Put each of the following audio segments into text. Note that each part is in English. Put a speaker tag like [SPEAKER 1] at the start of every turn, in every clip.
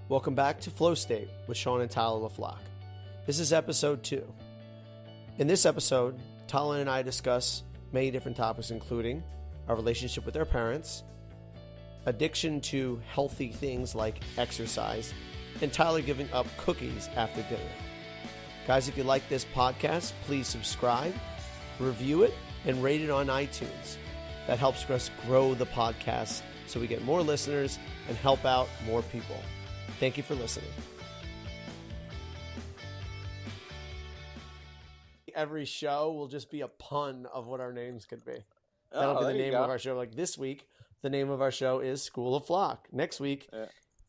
[SPEAKER 1] Welcome back to Flow State with Sean and Tyler LaFlocka. This is episode 2. In this episode, Tyler and I discuss many different topics, including our relationship with our parents, addiction to healthy things like exercise, and Tyler giving up cookies after dinner. Guys, if you like this podcast, please subscribe, review it, and rate it on iTunes. That helps us grow the podcast so we get more listeners and help out more people. Thank you for listening. Every show will just be a pun of what our names could be. That'll be the name of our show. Like this week, the name of our show is School of Flock. Next week,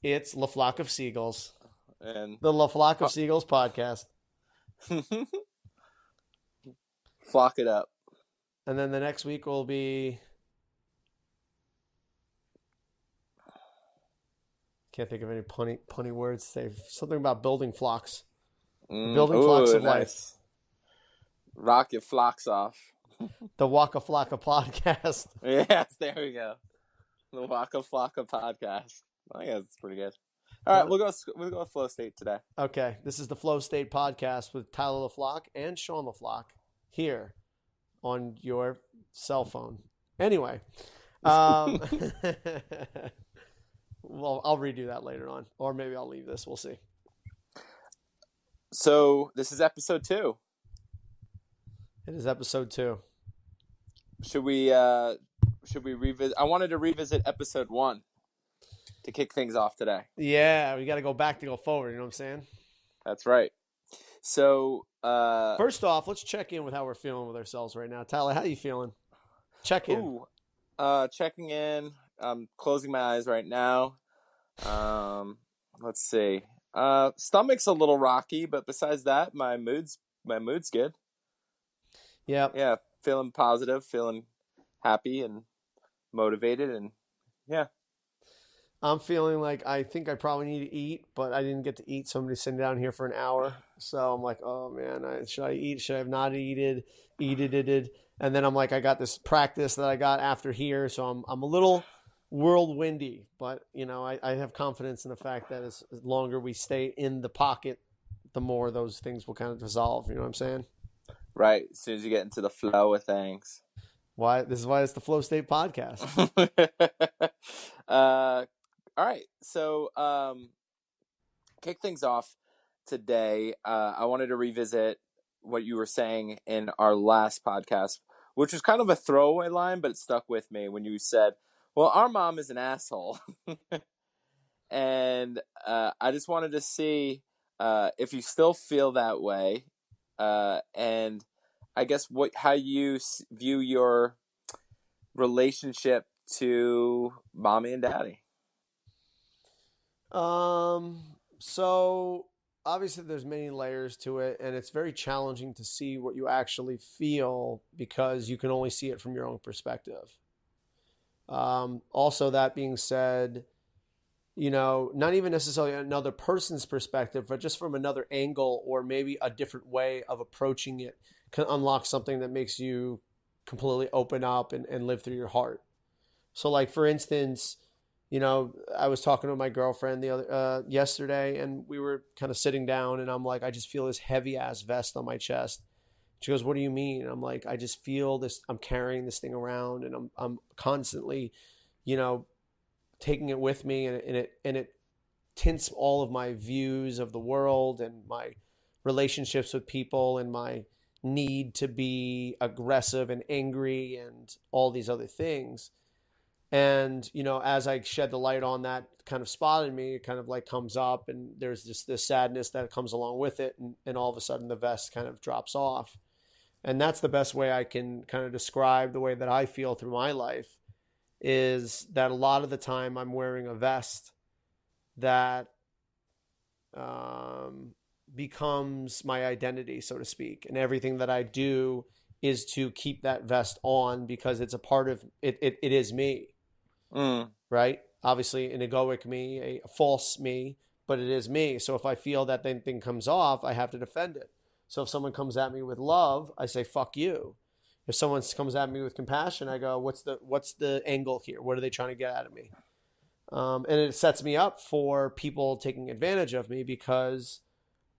[SPEAKER 1] it's La Flock of Seagulls. And the La Flock of Seagulls podcast.
[SPEAKER 2] Flock it up.
[SPEAKER 1] And then the next week will be... Can't think of any punny words to say. Something about building flocks. Building flocks of life.
[SPEAKER 2] Rocket flocks off.
[SPEAKER 1] The Waka FLOCa podcast.
[SPEAKER 2] Yes, there we go. The Waka FLOCa podcast. I guess it's pretty good. All right, we'll go with Flow State today.
[SPEAKER 1] Okay, this is the Flow State podcast with Tyler LaFlocka and Sean LaFlocka here on your cell phone. Anyway, well, I'll redo that later on, or maybe I'll leave this. We'll see.
[SPEAKER 2] So this is episode 2.
[SPEAKER 1] It is episode 2.
[SPEAKER 2] Should we revisit? I wanted to revisit episode 1 to kick things off today.
[SPEAKER 1] Yeah, we got to go back to go forward. You know what I'm saying?
[SPEAKER 2] That's right. So
[SPEAKER 1] first off, let's check in with how we're feeling with ourselves right now. Tyler, how you feeling? Check in.
[SPEAKER 2] Checking in. I'm closing my eyes right now. Let's see. Stomach's a little rocky, but besides that, my mood's good. Yeah. Feeling positive, feeling happy and motivated, and yeah.
[SPEAKER 1] I'm feeling like I think I probably need to eat, but I didn't get to eat. Somebody's sitting down here for an hour, so I'm like, oh man, should I eat? Should I have not eaten? And then I'm like, I got this practice that I got after here, so I'm a little whirlwindy, but you know, I have confidence in the fact that as longer we stay in the pocket, the more those things will kind of dissolve. You know what I'm saying?
[SPEAKER 2] Right. As soon as you get into the flow of things.
[SPEAKER 1] This is why it's the Flow State podcast.
[SPEAKER 2] All right. So kick things off today. I wanted to revisit what you were saying in our last podcast, which was kind of a throwaway line, but it stuck with me when you said, well, our mom is an asshole. And I just wanted to see if you still feel that way. And I guess how you view your relationship to mommy and daddy.
[SPEAKER 1] So obviously there's many layers to it, and it's very challenging to see what you actually feel because you can only see it from your own perspective. Also, that being said, you know, not even necessarily another person's perspective, but just from another angle or maybe a different way of approaching it can unlock something that makes you completely open up and live through your heart. So like, for instance, you know, I was talking to my girlfriend yesterday, and we were kind of sitting down, and I'm like, I just feel this heavy ass vest on my chest. She goes, what do you mean? And I'm like, I just feel this, I'm carrying this thing around, and I'm constantly, you know, taking it with me, and it tints all of my views of the world and my relationships with people and my need to be aggressive and angry and all these other things. And, you know, as I shed the light on that kind of spot in me, it kind of like comes up, and there's just this sadness that comes along with it. And all of a sudden the vest kind of drops off. And that's the best way I can kind of describe the way that I feel through my life, is that a lot of the time I'm wearing a vest that becomes my identity, so to speak. And everything that I do is to keep that vest on because it's a part of it. It is me, right? Obviously an egoic me, a false me, but it is me. So if I feel that thing comes off, I have to defend it. So if someone comes at me with love, I say, fuck you. If someone comes at me with compassion, I go, what's the angle here? What are they trying to get out of me? And it sets me up for people taking advantage of me because,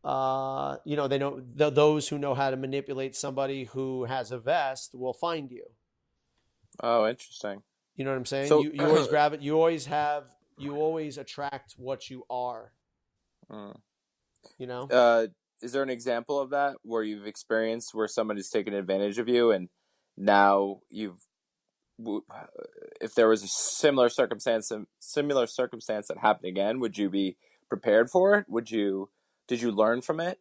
[SPEAKER 1] they know those who know how to manipulate somebody who has a vest will find you.
[SPEAKER 2] Oh, interesting.
[SPEAKER 1] You know what I'm saying?
[SPEAKER 2] So,
[SPEAKER 1] You always grab it. You always attract what you are.
[SPEAKER 2] mm,
[SPEAKER 1] You know.
[SPEAKER 2] uh, is there an example of that where you've experienced where somebody's taken advantage of you, and now if there was a similar circumstance that happened again, would you be prepared for it? Did you learn from it?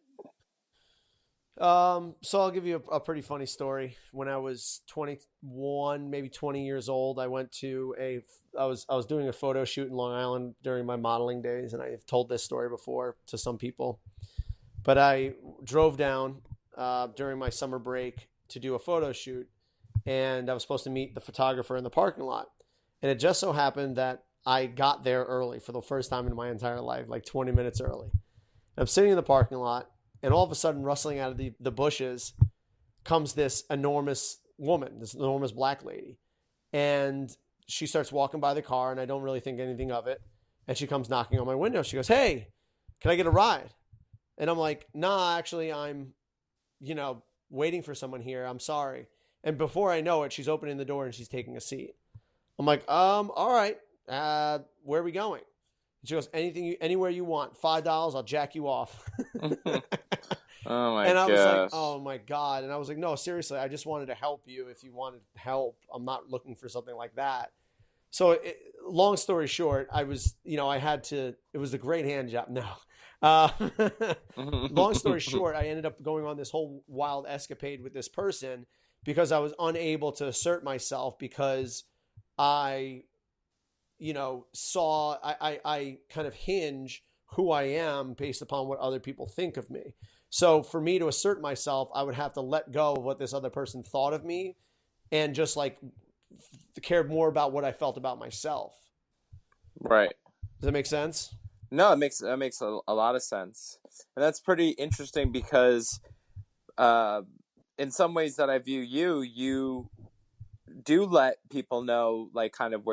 [SPEAKER 1] So I'll give you a pretty funny story. When I was 21, maybe 20 years old, I was doing a photo shoot in Long Island during my modeling days, and I've told this story before to some people. But I drove down during my summer break to do a photo shoot, and I was supposed to meet the photographer in the parking lot. And it just so happened that I got there early for the first time in my entire life, like 20 minutes early. And I'm sitting in the parking lot, and all of a sudden, rustling out of the bushes comes this enormous woman, this enormous black lady. And she starts walking by the car, and I don't really think anything of it. And she comes knocking on my window. She goes, "Hey, can I get a ride?" And I'm like, "Nah, actually, I'm, waiting for someone here. I'm sorry." And before I know it, she's opening the door and she's taking a seat. I'm like, all right. Where are we going? And she goes, anywhere you want. $5, I'll jack you off.
[SPEAKER 2] Oh my
[SPEAKER 1] And I was like,
[SPEAKER 2] gosh.
[SPEAKER 1] oh my God. And I was like, no, seriously, I just wanted to help you if you wanted help. I'm not looking for something like that. So, long story short, I had to, it was a great hand job. No. Uh, long story short, I ended up going on this whole wild escapade with this person because I was unable to assert myself because I, I kind of hinge who I am based upon what other people think of me. So for me to assert myself, I would have to let go of what this other person thought of me and just like care more about what I felt about myself.
[SPEAKER 2] Right.
[SPEAKER 1] Does that make sense?
[SPEAKER 2] No, that makes a lot of sense, and that's pretty interesting because, uh, in some ways that I view you, you do let people know like kind of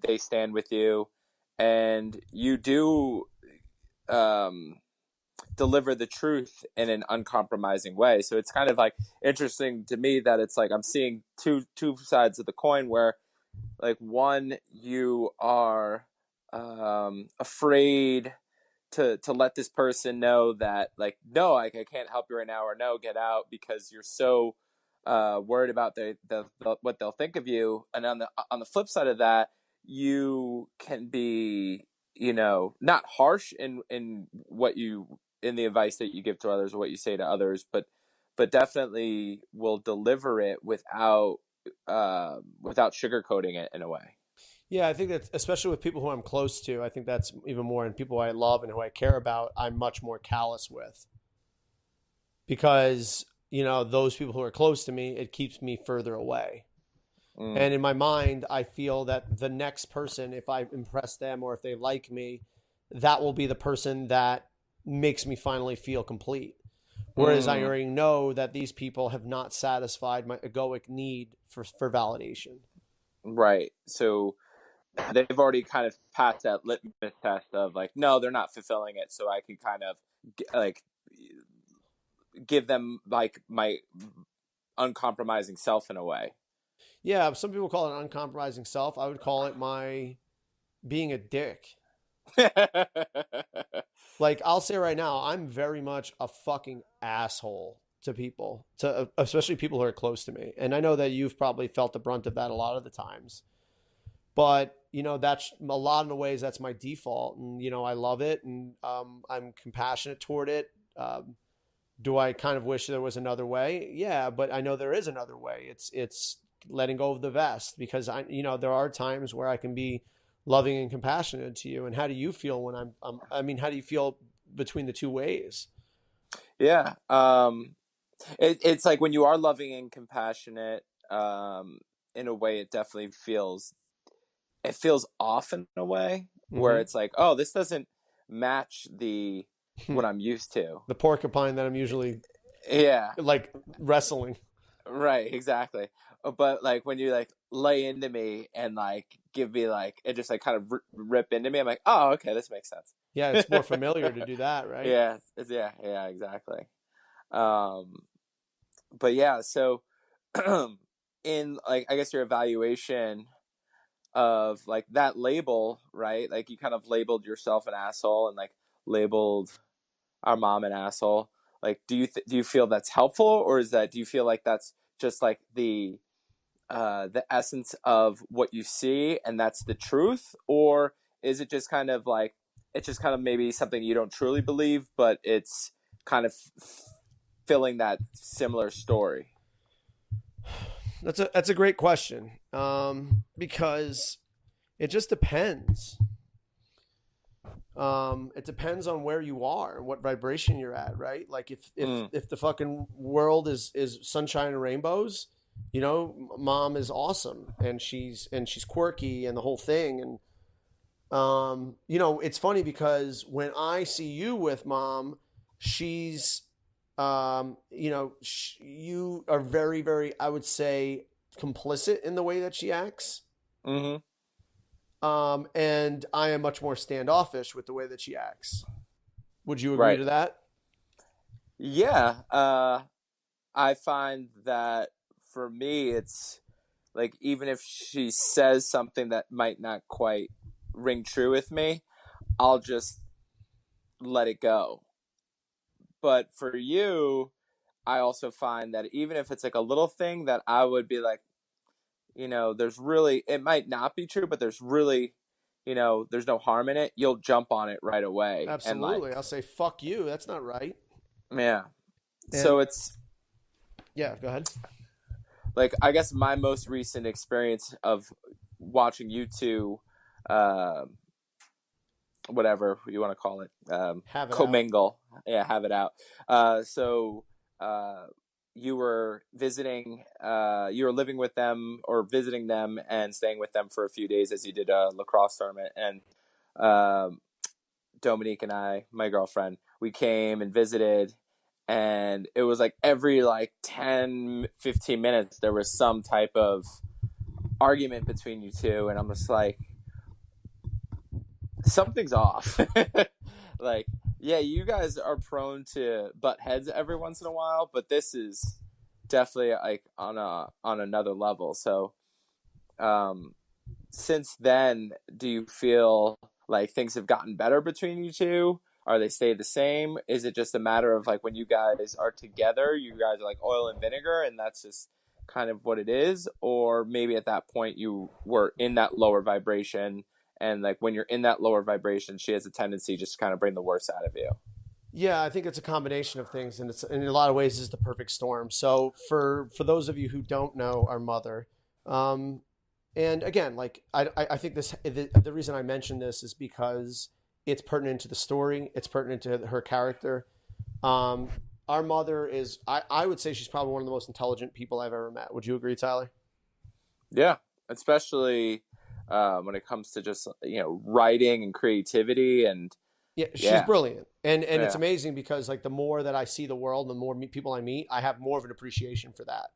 [SPEAKER 2] they stand with you, and you do um, deliver the truth in an uncompromising way. So it's kind of like interesting to me that it's like I'm seeing two sides of the coin where like one you are afraid to let this person know that like no I can't help you right now, or no, get out, because you're so worried about the what they'll think of you. And on the flip side of that, you can be, not harsh in what you in the advice that you give to others or what you say to others, but definitely will deliver it without sugarcoating it in a way.
[SPEAKER 1] Yeah, I think that especially with people who I'm close to, I think that's even more, and people I love and who I care about, I'm much more callous with because, those people who are close to me, it keeps me further away.
[SPEAKER 2] Mm,
[SPEAKER 1] And in my mind, I feel that the next person, if I impress them or if they like me, that will be the person that makes me finally feel complete. Whereas I
[SPEAKER 2] mm.
[SPEAKER 1] already know that these people have not satisfied my egoic need for validation.
[SPEAKER 2] Right. So they've already kind of passed that litmus test of like, no, they're not fulfilling it. So I can kind of like give them like my uncompromising self in a way.
[SPEAKER 1] Yeah, some people call it uncompromising self. I would call it my being a dick. Like I'll say right now, I'm very much a fucking asshole to people, to especially people who are close to me. And I know that you've probably felt the brunt of that a lot of the times. But that's a lot of the ways that's my default, and I love it, and I'm compassionate toward it. Do I kind of wish there was another way? Yeah, but I know there is another way. It's letting go of the vest because there are times where I can be loving and compassionate to you. And how do you feel when I mean, how do you feel between the two ways?
[SPEAKER 2] Yeah. It's like when you are loving and compassionate, in a way, it feels off in a way where
[SPEAKER 1] Mm-hmm.
[SPEAKER 2] it's like, oh, this doesn't match the what I'm used to.
[SPEAKER 1] The porcupine that I'm usually
[SPEAKER 2] Yeah.
[SPEAKER 1] like wrestling.
[SPEAKER 2] Right, exactly. but like when you like lay into me and like give me like it just like kind of rip into me, I'm like, oh, okay, this makes sense.
[SPEAKER 1] Yeah, it's more familiar to do that, right?
[SPEAKER 2] Yeah, yeah, exactly. Um, but yeah, so in like I guess your evaluation of like that label, right? Like you kind of labeled yourself an asshole and like labeled our mom an asshole. Like, do you feel that's helpful, or is that do you feel like that's just like the essence of what you see and that's the truth, or is it just kind of like it's just kind of maybe something you don't truly believe, but it's kind of filling that similar story?
[SPEAKER 1] That's a great question. Because it just depends. It depends on where you are and what vibration you're at, right? Like
[SPEAKER 2] Mm,
[SPEAKER 1] if the fucking world is sunshine and rainbows, mom is awesome and she's quirky and the whole thing. And it's funny because when I see you with mom, she's you are very, very, I would say, complicit in the way that she acts.
[SPEAKER 2] mm-hmm.
[SPEAKER 1] And I am much more standoffish with the way that she acts. Would you agree
[SPEAKER 2] Right.
[SPEAKER 1] to that?
[SPEAKER 2] Yeah. I find that for me, it's like even if she says something that might not quite ring true with me, I'll just let it go. But for you, I also find that even if it's like a little thing that I would be like, there's really, it might not be true, but there's really, there's no harm in it. You'll jump on it right away. And like,
[SPEAKER 1] Absolutely. I'll say, fuck you. That's not right.
[SPEAKER 2] yeah.
[SPEAKER 1] And
[SPEAKER 2] So it's
[SPEAKER 1] yeah, go ahead.
[SPEAKER 2] like, I guess my most recent experience of watching you two, um, whatever you want to call it,
[SPEAKER 1] Have it out.
[SPEAKER 2] commingle. Yeah, have it out. So uh, you were visiting, you were living with them or visiting them and staying with them for a few days as you did a lacrosse tournament. And um, Dominique and I, my girlfriend, we came and visited. And it was like every like 10, 15 minutes, there was some type of argument between you two. And I'm just like, something's off. Like, yeah, you guys are prone to butt heads every once in a while, but this is definitely like on another level. So, um, since then, do you feel like things have gotten better between you two? Are they stay the same? Is it just a matter of like when you guys are together, you guys are like oil and vinegar, and that's just kind of what it is? Or maybe at that point you were in that lower vibration, and like when you're in that lower vibration, she has a tendency just to kind of bring the worst out of you.
[SPEAKER 1] Yeah, I think it's a combination of things, and it's in a lot of ways is the perfect storm. So for those of you who don't know our mother, um, and again, like I think the reason I mention this is because it's pertinent to the story. It's pertinent to her character. Um, our mother is I would say she's probably one of the most intelligent people I've ever met. Would you agree, Tyler?
[SPEAKER 2] Yeah, especially when it comes to just writing and creativity and
[SPEAKER 1] Yeah, she's
[SPEAKER 2] yeah,
[SPEAKER 1] brilliant, and it's
[SPEAKER 2] yeah.
[SPEAKER 1] amazing because like the more that I see the world, the more people I meet, I have more of an appreciation for that.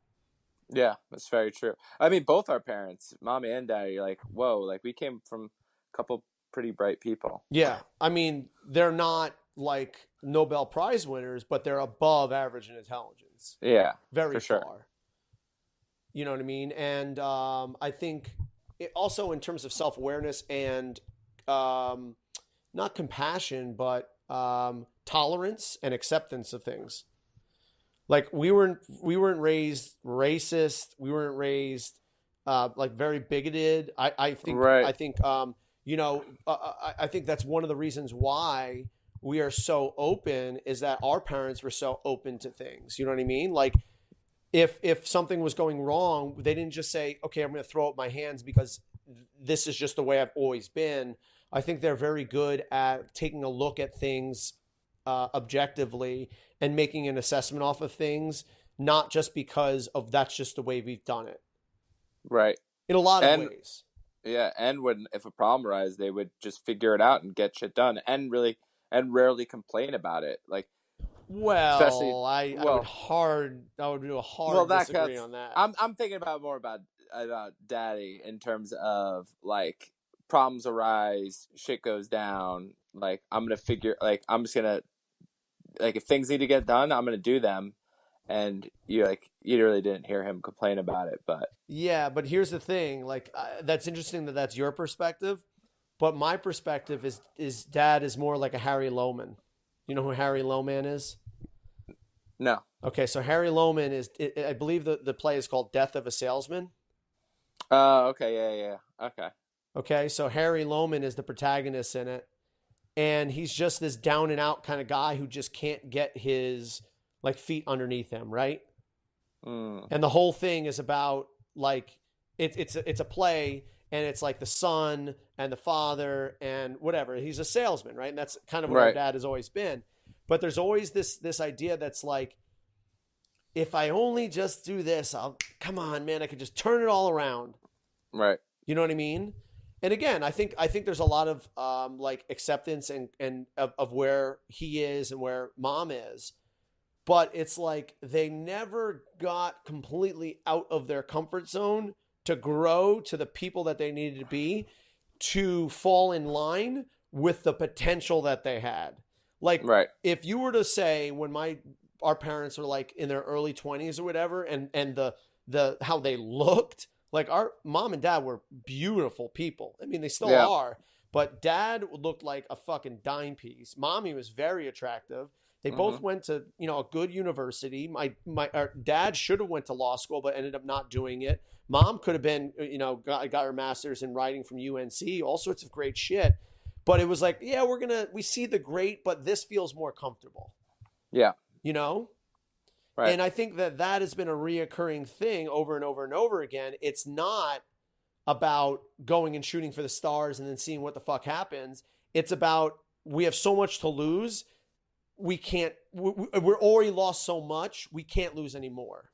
[SPEAKER 2] Yeah, that's very true. I mean, both our parents, mommy and daddy, like, whoa, like we came from a couple pretty bright people.
[SPEAKER 1] Yeah, I mean they're not like Nobel Prize winners, but they're above average in intelligence,
[SPEAKER 2] Yeah,
[SPEAKER 1] very
[SPEAKER 2] for sure.
[SPEAKER 1] far. You know what I mean? And I think also in terms of self awareness and um, not compassion, but tolerance and acceptance of things. Like we weren't raised racist. We weren't raised like very bigoted. I think
[SPEAKER 2] Right,
[SPEAKER 1] I think I think that's one of the reasons why we are so open is that our parents were so open to things. You know what I mean? Like if something was going wrong, they didn't just say, "Okay, I'm going to throw up my hands because this is just the way I've always been." I think they're very good at taking a look at things objectively and making an assessment off of things, not just because of that's just the way we've done it.
[SPEAKER 2] right.
[SPEAKER 1] In a lot of
[SPEAKER 2] And
[SPEAKER 1] ways.
[SPEAKER 2] yeah, and when if a problem arises, they would just figure it out and get shit done and really and rarely complain about it. Like especially
[SPEAKER 1] I would
[SPEAKER 2] well,
[SPEAKER 1] do a
[SPEAKER 2] well
[SPEAKER 1] hard
[SPEAKER 2] that
[SPEAKER 1] disagree
[SPEAKER 2] cuts.
[SPEAKER 1] on that.
[SPEAKER 2] I'm thinking more about daddy in terms of like problems arise, shit goes down. Like I'm just gonna like if things need to get done, I'm gonna do them. And you really didn't hear him complain about it, but
[SPEAKER 1] Yeah, but here's the thing. Like, that's interesting that that's your perspective. But my perspective is dad is more like a Harry Lowman. You know who Harry Lowman is?
[SPEAKER 2] no.
[SPEAKER 1] Okay, so Harry Lowman I believe the play is called Death of a Salesman.
[SPEAKER 2] Okay, yeah. Okay.
[SPEAKER 1] Okay, so Harry Lowman is the protagonist in it. And he's just this down and out kind of guy who just can't get his like feet underneath him, right?
[SPEAKER 2] Mm.
[SPEAKER 1] And the whole thing is about like it's a play, and it's like the son and the father and whatever. He's a salesman, right? And that's kind of what our
[SPEAKER 2] Right.
[SPEAKER 1] dad has always been. But there's always this idea that's like, if I only just do this, come on, man, I could just turn it all around.
[SPEAKER 2] Right.
[SPEAKER 1] You know what I mean? And again, I think there's a lot of like acceptance and of where he is and where mom is. But it's like they never got completely out of their comfort zone to grow to the people that they needed to be, to fall in line with the potential that they had. Like,
[SPEAKER 2] Right.
[SPEAKER 1] if you were to say, when our parents were like in their early 20s or whatever, and the how they looked, like our mom and dad were beautiful people. I mean, they still
[SPEAKER 2] Yeah.
[SPEAKER 1] are, but dad looked like a fucking dime piece. Mommy was very attractive. They both
[SPEAKER 2] Mm-hmm.
[SPEAKER 1] went to, a good university. Our dad should have went to law school, but ended up not doing it. Mom could have been, got her master's in writing from UNC, all sorts of great shit. But it was like, yeah, we see the great, but this feels more comfortable,
[SPEAKER 2] Yeah.
[SPEAKER 1] you know?
[SPEAKER 2] Right.
[SPEAKER 1] And I think that has been a reoccurring thing over and over and over again. It's not about going and shooting for the stars and then seeing what the fuck happens. It's about, we have so much to lose. We're already lost so much. We can't lose anymore.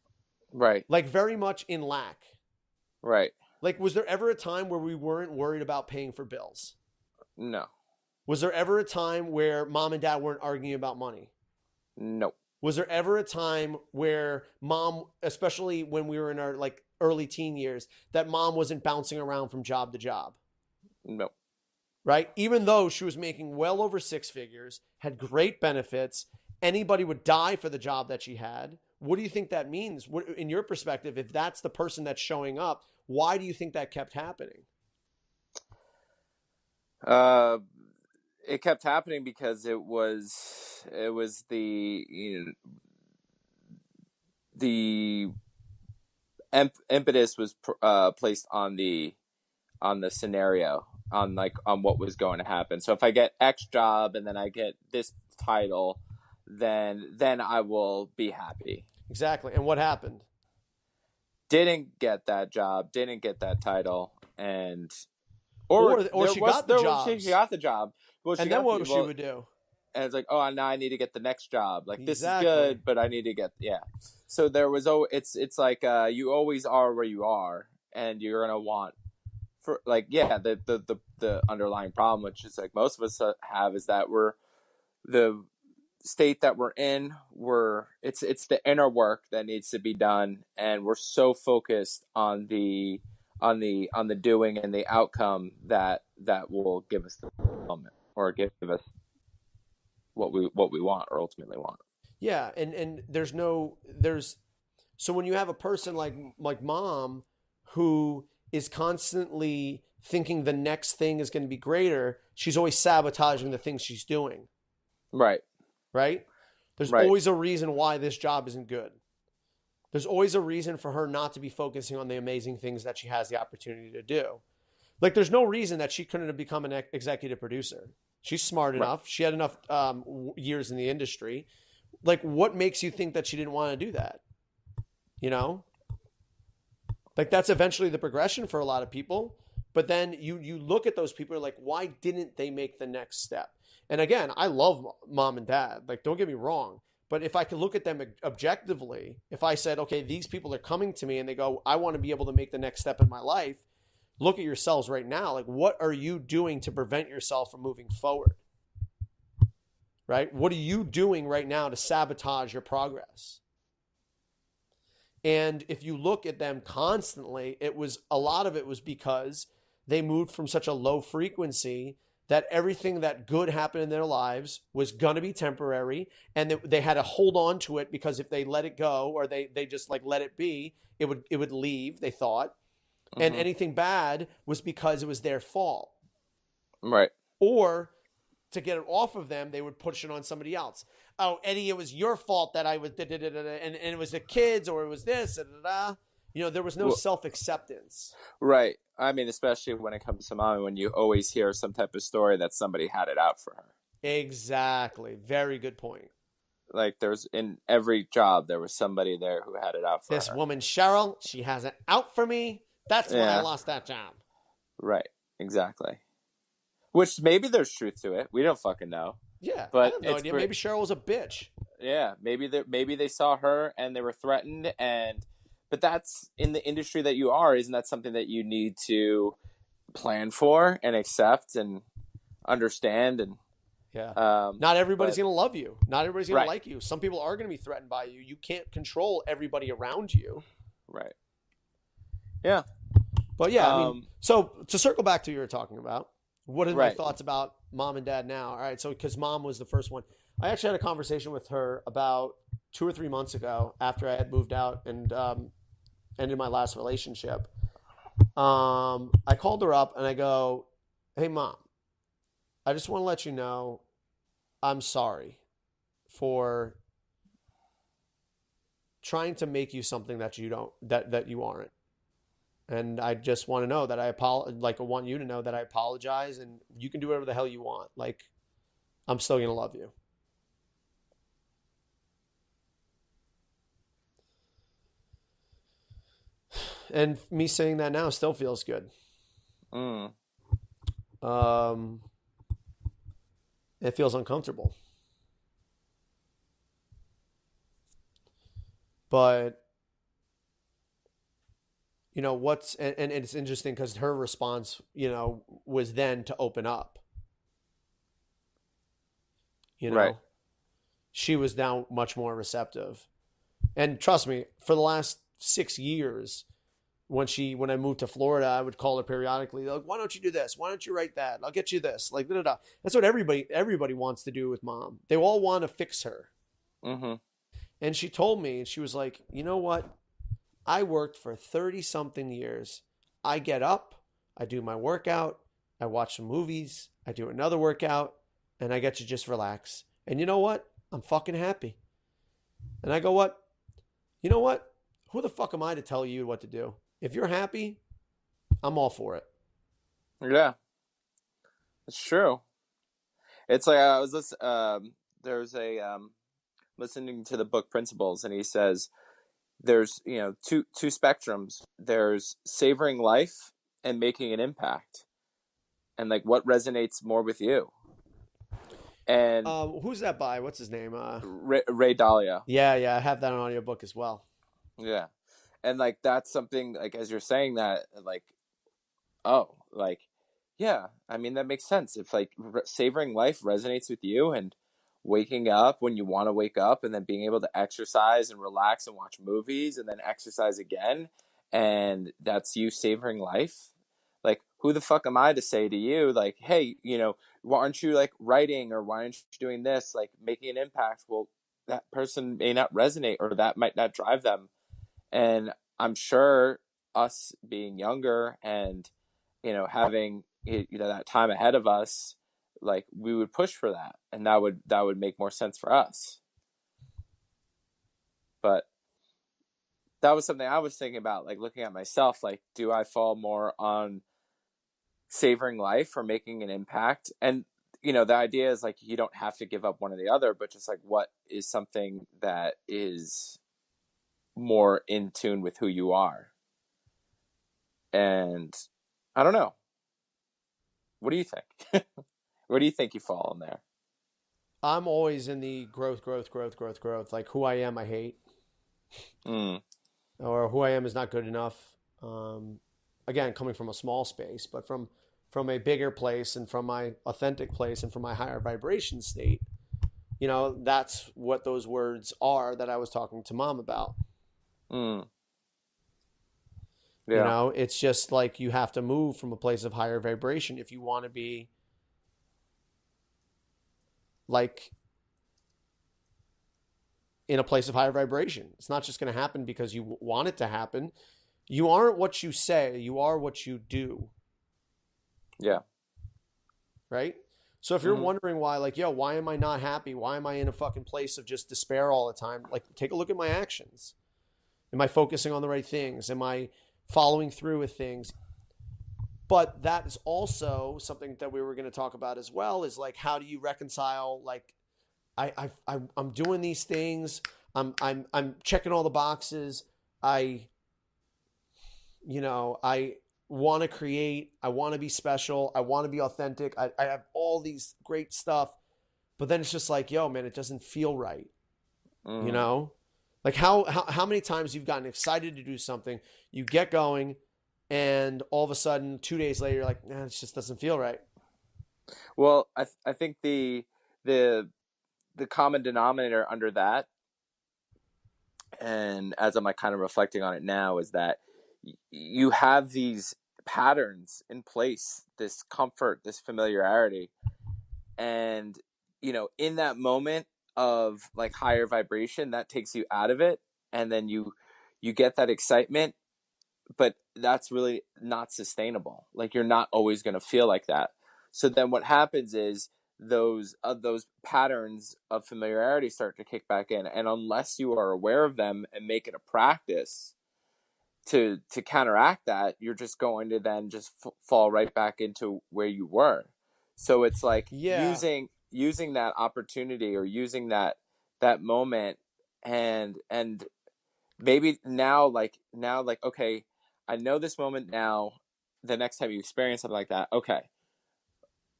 [SPEAKER 2] Right.
[SPEAKER 1] Like, very much in lack.
[SPEAKER 2] Right.
[SPEAKER 1] Like, was there ever a time where we weren't worried about paying for bills?
[SPEAKER 2] No.
[SPEAKER 1] Was there ever a time where mom and dad weren't arguing about money?
[SPEAKER 2] No.
[SPEAKER 1] Was there ever a time where mom, especially when we were in our like early teen years, that mom wasn't bouncing around from job to job?
[SPEAKER 2] No.
[SPEAKER 1] Right? Even though she was making well over six figures, had great benefits, anybody would die for the job that she had. What do you think that means? In your perspective, if that's the person that's showing up, why do you think that kept happening?
[SPEAKER 2] It kept happening because it was the the impetus was placed on the scenario, on what was going to happen. So if I get X job and then I get this title, then I will be happy.
[SPEAKER 1] Exactly. And what happened?
[SPEAKER 2] Didn't get that job, didn't get that title, and
[SPEAKER 1] Or she got the jobs.
[SPEAKER 2] she got the job. Well,
[SPEAKER 1] And then what she would do?
[SPEAKER 2] And it's like, oh, now I need to get the next job. Like, this is
[SPEAKER 1] Exactly.
[SPEAKER 2] good, but I need to get, yeah. So there was, it's like, you always are where you are, and you're gonna want for like, yeah, the underlying problem, which is like most of us have, is that we're the state that we're in. It's the inner work that needs to be done, and we're so focused on the doing and the outcome that will give us the fulfillment, or give us what we want, or ultimately want.
[SPEAKER 1] Yeah, and so when you have a person like mom, who is constantly thinking the next thing is going to be greater, she's always sabotaging the things she's doing.
[SPEAKER 2] Right.
[SPEAKER 1] Right? There's
[SPEAKER 2] Right.
[SPEAKER 1] always a reason why this job isn't good. There's always a reason for her not to be focusing on the amazing things that she has the opportunity to do. Like, there's no reason that she couldn't have become an executive producer. She's smart enough.
[SPEAKER 2] Right.
[SPEAKER 1] She had enough years in the industry. Like, what makes you think that she didn't want to do that? You know? Like, that's eventually the progression for a lot of people. But then you look at those people, like, why didn't they make the next step? And again, I love mom and dad. Like, don't get me wrong. But if I could look at them objectively, if I said, okay, these people are coming to me and they go, I want to be able to make the next step in my life. Look at yourselves right now. Like, what are you doing to prevent yourself from moving forward? right? What are you doing right now to sabotage your progress? And if you look at them constantly, a lot of it was because they moved from such a low frequency that everything that good happened in their lives was going to be temporary, and they had to hold on to it, because if they let it go, or they just like let it be, it would leave, they thought. And
[SPEAKER 2] Mm-hmm.
[SPEAKER 1] anything bad was because it was their fault.
[SPEAKER 2] Right.
[SPEAKER 1] Or to get it off of them, they would push it on somebody else. Oh, Eddie, it was your fault that I was da, da, da, da, and it was the kids, or it was this, da, da, da. There was no
[SPEAKER 2] Well,
[SPEAKER 1] self-acceptance.
[SPEAKER 2] right. I mean, especially when it comes to mom, when you always hear some type of story that somebody had it out for her.
[SPEAKER 1] Exactly. Very good point.
[SPEAKER 2] Like, there's in every job there was somebody there who had it out for
[SPEAKER 1] This
[SPEAKER 2] her.
[SPEAKER 1] woman, Cheryl, she has it out for me. That's why I
[SPEAKER 2] Yeah.
[SPEAKER 1] lost that job.
[SPEAKER 2] Right. Exactly. Which maybe there's truth to it. We don't fucking know.
[SPEAKER 1] Yeah, I
[SPEAKER 2] But
[SPEAKER 1] have no idea. Maybe Cheryl was a bitch.
[SPEAKER 2] yeah, maybe they saw her and they were threatened, but that's in the industry that you are. Isn't that something that you need to plan for and accept and understand? And
[SPEAKER 1] Yeah. Not everybody's
[SPEAKER 2] but
[SPEAKER 1] going to love you. Not everybody's going to
[SPEAKER 2] right,
[SPEAKER 1] like you. Some people are going to be threatened by you. You can't control everybody around you.
[SPEAKER 2] right, yeah,
[SPEAKER 1] But yeah, I mean, so to circle back to what you were talking about, what are my
[SPEAKER 2] right,
[SPEAKER 1] thoughts about mom and dad now? All right, so because mom was the first one, I actually had a conversation with her about 2 or 3 months ago after I had moved out and ended my last relationship. I called her up and I go, "Hey, mom, I just want to let you know I'm sorry for trying to make you something that you don't that you aren't." And I just want to know that I want you to know that I apologize, and you can do whatever the hell you want. Like, I'm still going to love you. And me saying that now still feels good.
[SPEAKER 2] mm,
[SPEAKER 1] Um, it feels uncomfortable. But, and it's interesting because her response, was then to open up. You
[SPEAKER 2] right,
[SPEAKER 1] know, she was now much more receptive. And trust me, for the last 6 years, when I moved to Florida, I would call her periodically, like, "Why don't you do this? Why don't you write that? I'll get you this." Like, da, da, da. That's what everybody wants to do with mom. They all want to fix her.
[SPEAKER 2] mm-hmm,
[SPEAKER 1] And she told me, and she was like, "You know what? I worked for 30 something years. I get up, I do my workout, I watch some movies, I do another workout, and I get to just relax. And you know what? I'm fucking happy." And I go, "What? You know what? Who the fuck am I to tell you what to do? If you're happy, I'm all for it."
[SPEAKER 2] yeah, it's true. It's like I was there's a listening to the book Principles, and he says there's two spectrums. There's savoring life and making an impact, and like what resonates more with you. And
[SPEAKER 1] Who's that by? What's his name?
[SPEAKER 2] Ray Dalio.
[SPEAKER 1] Yeah, yeah, I have that on audiobook as well.
[SPEAKER 2] Yeah, and like that's something, like as you're saying that, like, oh, like, yeah, I mean that makes sense. If like savoring life resonates with you, and waking up when you want to wake up, and then being able to exercise and relax and watch movies and then exercise again, and that's you savoring life, like who the fuck am I to say to you, like, hey, why aren't you like writing, or why aren't you doing this, like making an impact? Well, that person may not resonate, or that might not drive them. And I'm sure us being younger and having that time ahead of us, like we would push for that, and that would make more sense for us. But that was something I was thinking about, like looking at myself, like, do I fall more on savoring life or making an impact? And the idea is like you don't have to give up one or the other, but just like what is something that is more in tune with who you are. And I don't know, what do you think? Where do you think you fall in there?
[SPEAKER 1] I'm always in the growth, growth, growth, growth, growth. Like, who I am, I hate,
[SPEAKER 2] Mm,
[SPEAKER 1] or who I am is not good enough. Again, coming from a small space, but from a bigger place, and from my authentic place, and from my higher vibration state, that's what those words are that I was talking to mom about.
[SPEAKER 2] Mm. Yeah.
[SPEAKER 1] It's just like you have to move from a place of higher vibration if you want to be like in a place of higher vibration. It's not just going to happen because you want it to happen. You aren't what you say, you are what you do,
[SPEAKER 2] Yeah.
[SPEAKER 1] right? So if you're
[SPEAKER 2] Mm-hmm.
[SPEAKER 1] wondering why, like, yo, why am I not happy? Why am I in a fucking place of just despair all the time? Like, take a look at my actions. Am I focusing on the right things? Am I following through with things? But that is also something that we were going to talk about as well, is like, how do you reconcile, like, I'm doing these things. I'm checking all the boxes. I I want to create. I want to be special. I want to be authentic. I have all these great stuff, but then it's just like, yo, man, it doesn't feel right. You
[SPEAKER 2] Mm.
[SPEAKER 1] know, like how many times you've gotten excited to do something, you get going, and all of a sudden, 2 days later, you're like, nah, it just doesn't feel right.
[SPEAKER 2] Well, I think the the common denominator under that, and as I'm like kind of reflecting on it now, is that you have these patterns in place, this comfort, this familiarity, and in that moment of like higher vibration, that takes you out of it, and then you get that excitement, but that's really not sustainable. Like you're not always going to feel like that. So then what happens is those patterns of familiarity start to kick back in, and unless you are aware of them and make it a practice to counteract that, you're just going to then just fall right back into where you were. So it's like
[SPEAKER 1] Yeah,
[SPEAKER 2] using that opportunity, or using that moment, and maybe now, like, okay, I know this moment now. The next time you experience something like that, okay,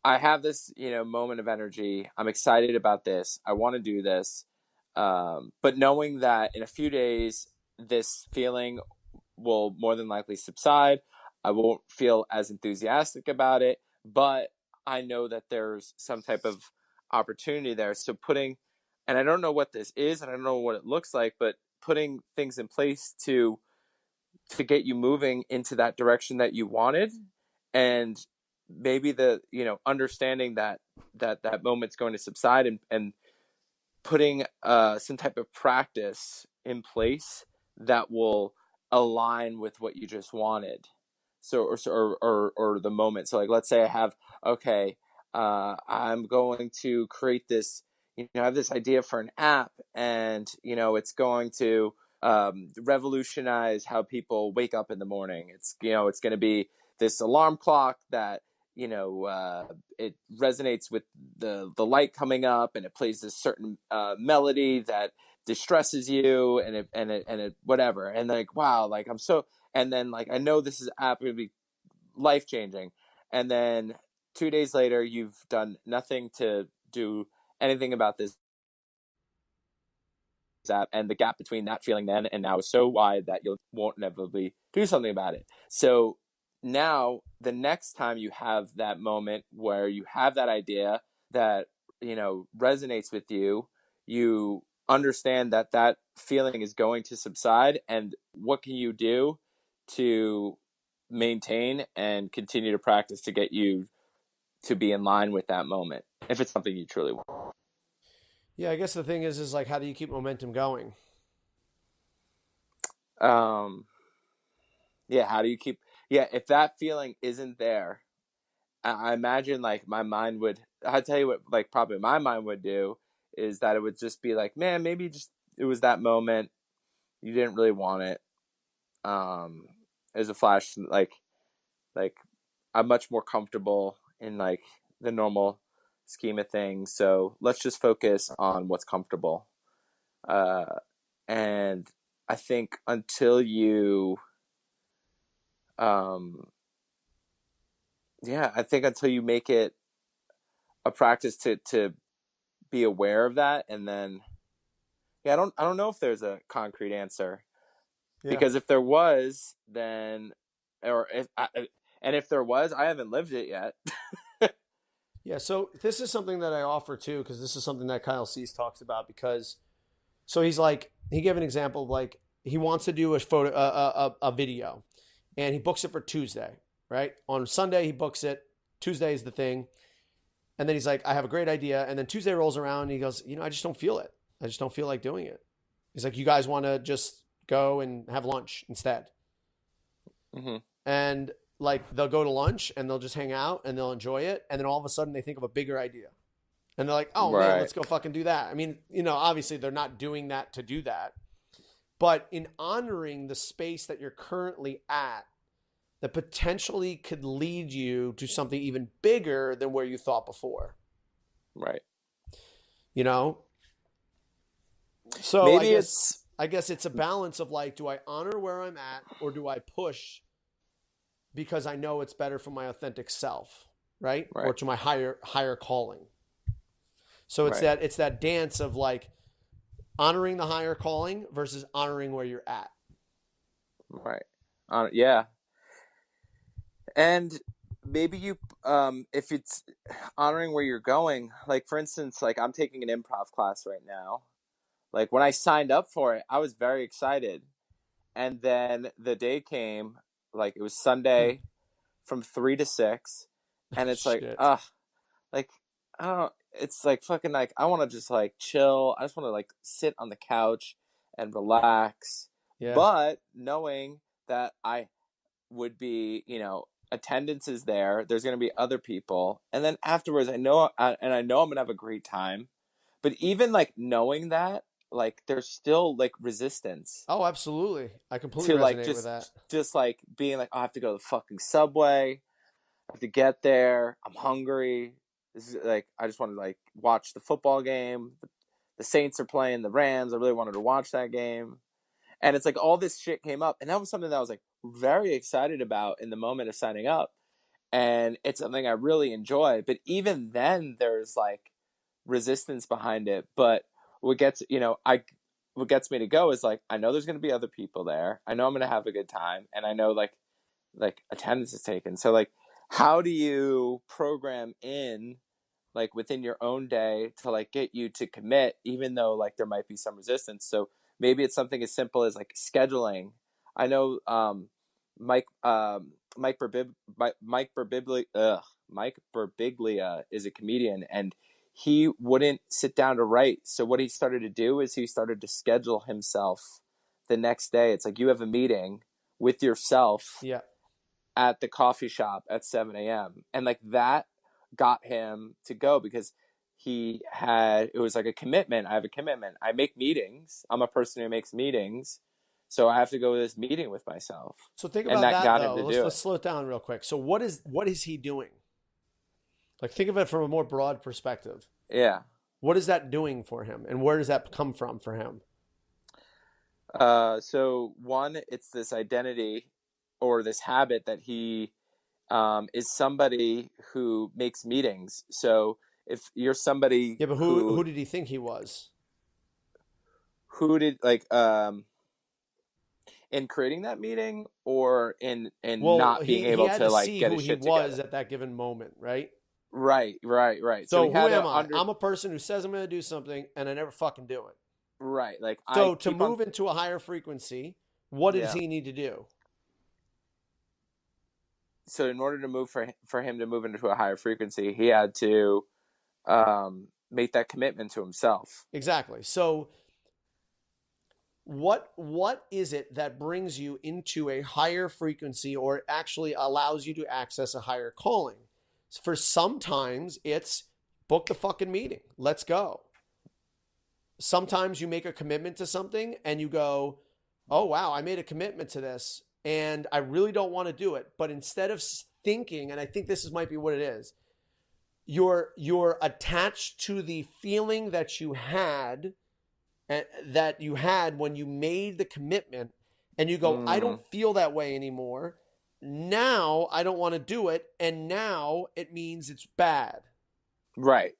[SPEAKER 2] I have this moment of energy. I'm excited about this. I want to do this, but knowing that in a few days this feeling will more than likely subside. I won't feel as enthusiastic about it, but I know that there's some type of opportunity there. So and I don't know what this is, and I don't know what it looks like, but putting things in place to get you moving into that direction that you wanted, and maybe the understanding that moment's going to subside, and putting some type of practice in place that will align with what you just wanted. So or the moment. So like, let's say I have, okay, I'm going to create this, I have this idea for an app, and it's going to revolutionize how people wake up in the morning. It's going to be this alarm clock that it resonates with the light coming up, and it plays this certain melody that distresses you, and it whatever, and like, wow, like I'm so, and then like I know this is app going to be life changing, and then 2 days later you've done nothing to do anything about this app, and the gap between that feeling then and now is so wide that you won't inevitably do something about it. So now the next time you have that moment where you have that idea that resonates with you, you understand that that feeling is going to subside, and what can you do to maintain and continue to practice to get you to be in line with that moment, if it's something you truly want.
[SPEAKER 1] yeah. I guess the thing is like, how do you keep momentum going?
[SPEAKER 2] um yeah, how do you keep, yeah, if that feeling isn't there, I imagine like my mind would, I'll tell you what, like probably my mind would do is that it would just be like, man, maybe just it was that moment, you didn't really want it. um it was a flash, like I'm much more comfortable in like the normal scheme of things, so let's just focus on what's comfortable. uh and I think until you um yeah, I think until you make it a practice to be aware of that, and then yeah, I don't know if there's a concrete answer,
[SPEAKER 1] Yeah.
[SPEAKER 2] because if there was, then, or if I, and if there was, I haven't lived it yet.
[SPEAKER 1] Yeah, so this is something that I offer too, because this is something that Kyle Cease talks about. Because so he's like, he gave an example of like he wants to do a photo, a video, and he books it for Tuesday, right? On Sunday he books it. Tuesday is the thing, and then he's like, I have a great idea, and then Tuesday rolls around, and he goes, I just don't feel it. I just don't feel like doing it. He's like, you guys want to just go and have lunch instead,
[SPEAKER 2] Mm-hmm.
[SPEAKER 1] and like they'll go to lunch and they'll just hang out and they'll enjoy it, and then all of a sudden they think of a bigger idea. And they're like, oh man,
[SPEAKER 2] Right.
[SPEAKER 1] let's go fucking do that. I mean, obviously they're not doing that to do that. But in honoring the space that you're currently at, that potentially could lead you to something even bigger than where you thought before.
[SPEAKER 2] Right.
[SPEAKER 1] You know? So
[SPEAKER 2] Maybe it's
[SPEAKER 1] I guess it's a balance of like, do I honor where I'm at, or do I push because I know it's better for my authentic self, right?
[SPEAKER 2] right.
[SPEAKER 1] Or to my higher calling. So it's
[SPEAKER 2] Right.
[SPEAKER 1] that dance of like honoring the higher calling versus honoring where you're at.
[SPEAKER 2] Right. Yeah. And maybe you, if it's honoring where you're going, like for instance, like I'm taking an improv class right now. Like when I signed up for it, I was very excited. And then the day came, like it was Sunday from 3 to 6. And it's like,
[SPEAKER 1] Shit.
[SPEAKER 2] like, I don't know. It's like fucking like, I want to just like chill. I just want to like sit on the couch and relax.
[SPEAKER 1] Yeah.
[SPEAKER 2] But knowing that I would be, attendance is there. There's going to be other people. And then afterwards, I know I'm going to have a great time. But even like knowing that, like there's still like resistance
[SPEAKER 1] Oh, absolutely. I completely
[SPEAKER 2] to like
[SPEAKER 1] resonate with that.
[SPEAKER 2] just like being like, oh, I have to go to the fucking subway. I have to get there. I'm hungry. This is like, I just want to like watch the football game. The Saints are playing the Rams. I really wanted to watch that game. And it's like all this shit came up. And that was something that I was like very excited about in the moment of signing up. And it's something I really enjoy. But even then there's like resistance behind it. But what gets me to go is like, I know there's going to be other people there. I know I'm going to have a good time. And I know like attendance is taken. So like, how do you program in like within your own day to like get you to commit, even though like there might be some resistance? So maybe it's something as simple as like scheduling. I know Mike Birbiglia is a comedian, and he wouldn't sit down to write. So what he started to do is he started to schedule himself the next day. It's like you have a meeting with yourself
[SPEAKER 1] Yeah.
[SPEAKER 2] at the coffee shop at 7 a.m. And like that got him to go because it was like a commitment. I have a commitment. I make meetings. I'm a person who makes meetings. So I have to go to this meeting with myself.
[SPEAKER 1] So think
[SPEAKER 2] And
[SPEAKER 1] about
[SPEAKER 2] that
[SPEAKER 1] that
[SPEAKER 2] got
[SPEAKER 1] though.
[SPEAKER 2] him to do
[SPEAKER 1] Let's
[SPEAKER 2] it.
[SPEAKER 1] slow it down real quick. So what is he doing? Like think of it from a more broad perspective.
[SPEAKER 2] Yeah.
[SPEAKER 1] What is that doing for him, and where does that come from for him?
[SPEAKER 2] So one, it's this identity or this habit that he is somebody who makes meetings. So if you're somebody
[SPEAKER 1] Yeah, but who did he think he was?
[SPEAKER 2] who did like in creating that meeting or in
[SPEAKER 1] Well,
[SPEAKER 2] not being
[SPEAKER 1] he
[SPEAKER 2] able
[SPEAKER 1] had
[SPEAKER 2] to
[SPEAKER 1] to
[SPEAKER 2] like
[SPEAKER 1] see
[SPEAKER 2] get
[SPEAKER 1] who
[SPEAKER 2] his
[SPEAKER 1] he
[SPEAKER 2] shit
[SPEAKER 1] was
[SPEAKER 2] together.
[SPEAKER 1] at that given moment, right?
[SPEAKER 2] Right. So he
[SPEAKER 1] So who
[SPEAKER 2] had
[SPEAKER 1] am
[SPEAKER 2] to
[SPEAKER 1] I? I'm a person who says I'm going to do something and I never fucking do it.
[SPEAKER 2] right. Like I
[SPEAKER 1] So to
[SPEAKER 2] keep on.
[SPEAKER 1] move into a higher frequency, what does
[SPEAKER 2] Yeah.
[SPEAKER 1] he need to do?
[SPEAKER 2] So in order to move for him to move into a higher frequency, he had to make that commitment to himself.
[SPEAKER 1] Exactly. So what is it that brings you into a higher frequency, or actually allows you to access a higher calling? For sometimes it's book the fucking meeting. Let's go. Sometimes you make a commitment to something and you go, oh wow, I made a commitment to this and I really don't want to do it. But instead of thinking, and I think this might be what it is, you're attached to the feeling that you had when you made the commitment, and you go, I don't feel that way anymore. Now I don't want to do it, and now it means it's bad.
[SPEAKER 2] Right.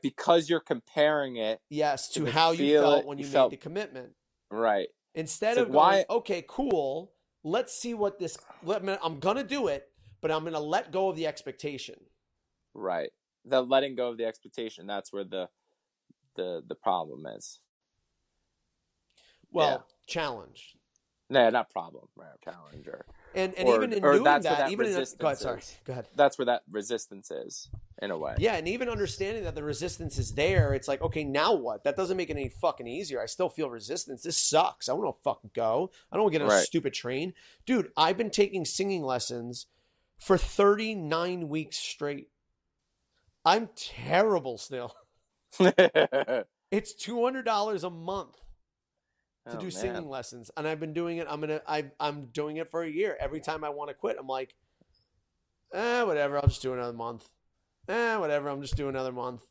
[SPEAKER 2] Because you're comparing it.
[SPEAKER 1] Yes, to how you felt when you made the commitment.
[SPEAKER 2] Right.
[SPEAKER 1] Instead
[SPEAKER 2] So
[SPEAKER 1] of going, okay, cool, let's see what this. I'm gonna do it, but I'm gonna let go of the expectation.
[SPEAKER 2] Right. the letting go of the expectation. That's where the problem is. Yeah.
[SPEAKER 1] Well, challenge.
[SPEAKER 2] No, not problem, right? Challenge,
[SPEAKER 1] And even in
[SPEAKER 2] or
[SPEAKER 1] doing
[SPEAKER 2] that's where
[SPEAKER 1] that,
[SPEAKER 2] that
[SPEAKER 1] even in go ahead,
[SPEAKER 2] resistance
[SPEAKER 1] sorry,
[SPEAKER 2] is.
[SPEAKER 1] go ahead.
[SPEAKER 2] That's where that resistance is, in a way.
[SPEAKER 1] Yeah, and even understanding that the resistance is there, it's like, okay, now what? That doesn't make it any fucking easier. I still feel resistance. This sucks. I want to fucking go. I don't want to get on a
[SPEAKER 2] Right.
[SPEAKER 1] stupid train. Dude, I've been taking singing lessons for 39 weeks straight. I'm terrible still.
[SPEAKER 2] Oh
[SPEAKER 1] It's $200 a month to do
[SPEAKER 2] man.
[SPEAKER 1] singing lessons, and I've been doing it. I'm doing it for a year. Every time I want to quit, I'm like, whatever. I'll just do another month. Whatever. I'm just doing another month.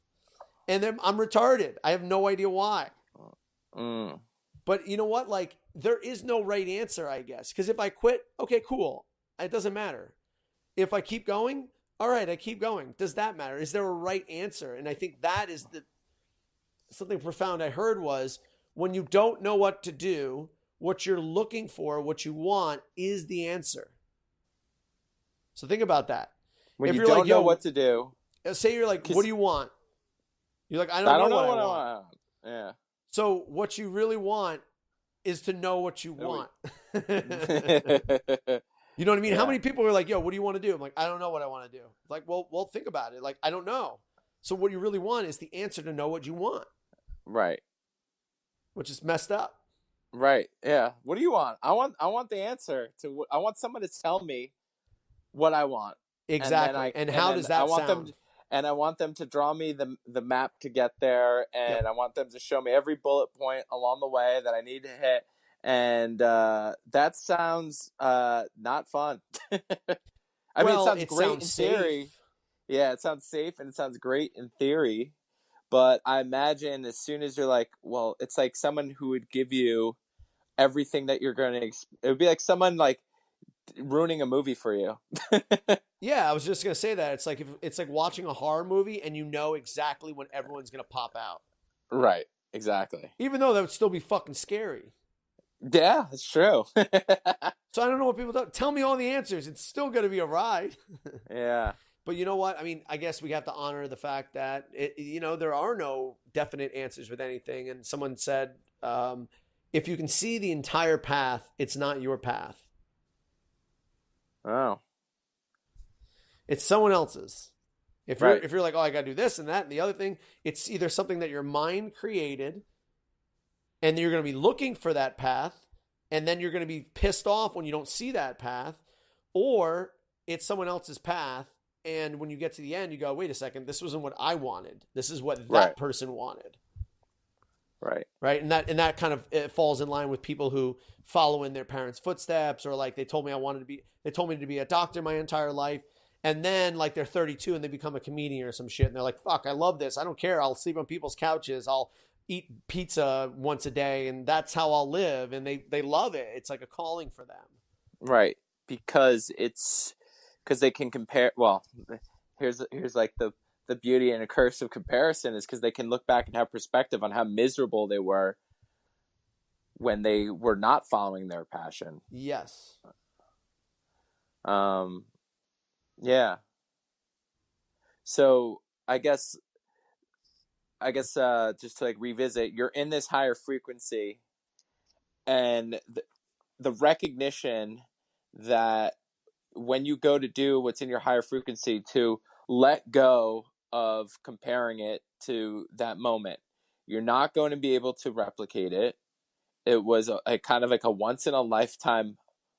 [SPEAKER 1] And then I'm retarded. I have no idea why.
[SPEAKER 2] Mm.
[SPEAKER 1] But you know what? Like, there is no right answer, I guess. Because if I quit, okay, cool. It doesn't matter. If I keep going, all right, I keep going. Does that matter? Is there a right answer? And I think that is something profound I heard was when you don't know what to do, what you're looking for, what you want is the answer. So think about that.
[SPEAKER 2] When
[SPEAKER 1] If
[SPEAKER 2] you
[SPEAKER 1] you're like,
[SPEAKER 2] don't know
[SPEAKER 1] yo,
[SPEAKER 2] what to do,
[SPEAKER 1] say you're like, what do you want? You're like, I don't
[SPEAKER 2] I
[SPEAKER 1] know
[SPEAKER 2] don't know
[SPEAKER 1] what I
[SPEAKER 2] what I
[SPEAKER 1] want.
[SPEAKER 2] want. Yeah.
[SPEAKER 1] So what you really want is to know what you want. You know what I mean?
[SPEAKER 2] Yeah.
[SPEAKER 1] How many people are like, yo, what do you want to do? I'm like, I don't know what I want to do. Like, well, think about it. Like, I don't know. So what you really want is the answer to know what you want,
[SPEAKER 2] Right.
[SPEAKER 1] which is messed up.
[SPEAKER 2] Right. Yeah. What do you want? I want the answer to. I want someone to tell me what I want,
[SPEAKER 1] Exactly. And how does
[SPEAKER 2] I
[SPEAKER 1] that
[SPEAKER 2] want
[SPEAKER 1] sound?
[SPEAKER 2] I want them to draw me the map to get there,
[SPEAKER 1] Yep.
[SPEAKER 2] and I want them to show me every bullet point along the way that I need to hit. And that sounds not fun. I mean, it
[SPEAKER 1] Well,
[SPEAKER 2] sounds
[SPEAKER 1] it
[SPEAKER 2] great
[SPEAKER 1] sounds
[SPEAKER 2] in
[SPEAKER 1] safe.
[SPEAKER 2] theory. Yeah, it sounds safe and it sounds great in theory. But I imagine as soon as you're like, well, it's like someone who would give you everything that you're going to. It would be like someone like ruining a movie for you.
[SPEAKER 1] Yeah, I was just gonna say that. It's like watching a horror movie and you know exactly when everyone's gonna pop out.
[SPEAKER 2] Right. Exactly.
[SPEAKER 1] Even though that would still be fucking scary.
[SPEAKER 2] Yeah, it's true.
[SPEAKER 1] So I don't know what people don't tell me all the answers. It's still gonna be a ride.
[SPEAKER 2] Yeah.
[SPEAKER 1] But you know what? I mean, I guess we have to honor the fact that there are no definite answers with anything. And someone said, if you can see the entire path, it's not your path.
[SPEAKER 2] Oh.
[SPEAKER 1] It's someone else's.
[SPEAKER 2] Right.
[SPEAKER 1] If you're like, oh, I got to do this and that and the other thing, it's either something that your mind created, and you're going to be looking for that path, and then you're going to be pissed off when you don't see that path, or it's someone else's path, and when you get to the end, you go, wait a second, this wasn't what I wanted. This is what that
[SPEAKER 2] Right.
[SPEAKER 1] person wanted.
[SPEAKER 2] Right.
[SPEAKER 1] Right. And that kind of it falls in line with people who follow in their parents' footsteps, or like they told me to be a doctor my entire life. And then like they're 32 and they become a comedian or some shit. And they're like, fuck, I love this. I don't care. I'll sleep on people's couches. I'll eat pizza once a day. And that's how I'll live. And they love it. It's like a calling for them.
[SPEAKER 2] Right. Because they can compare. Well, here's like the beauty and a curse of comparison is because they can look back and have perspective on how miserable they were when they were not following their passion.
[SPEAKER 1] Yes.
[SPEAKER 2] Yeah. So I guess just to like revisit, you're in this higher frequency, and the recognition that when you go to do what's in your higher frequency, to let go of comparing it to that moment. You're not going to be able to replicate it. It was a kind of like a once in a lifetime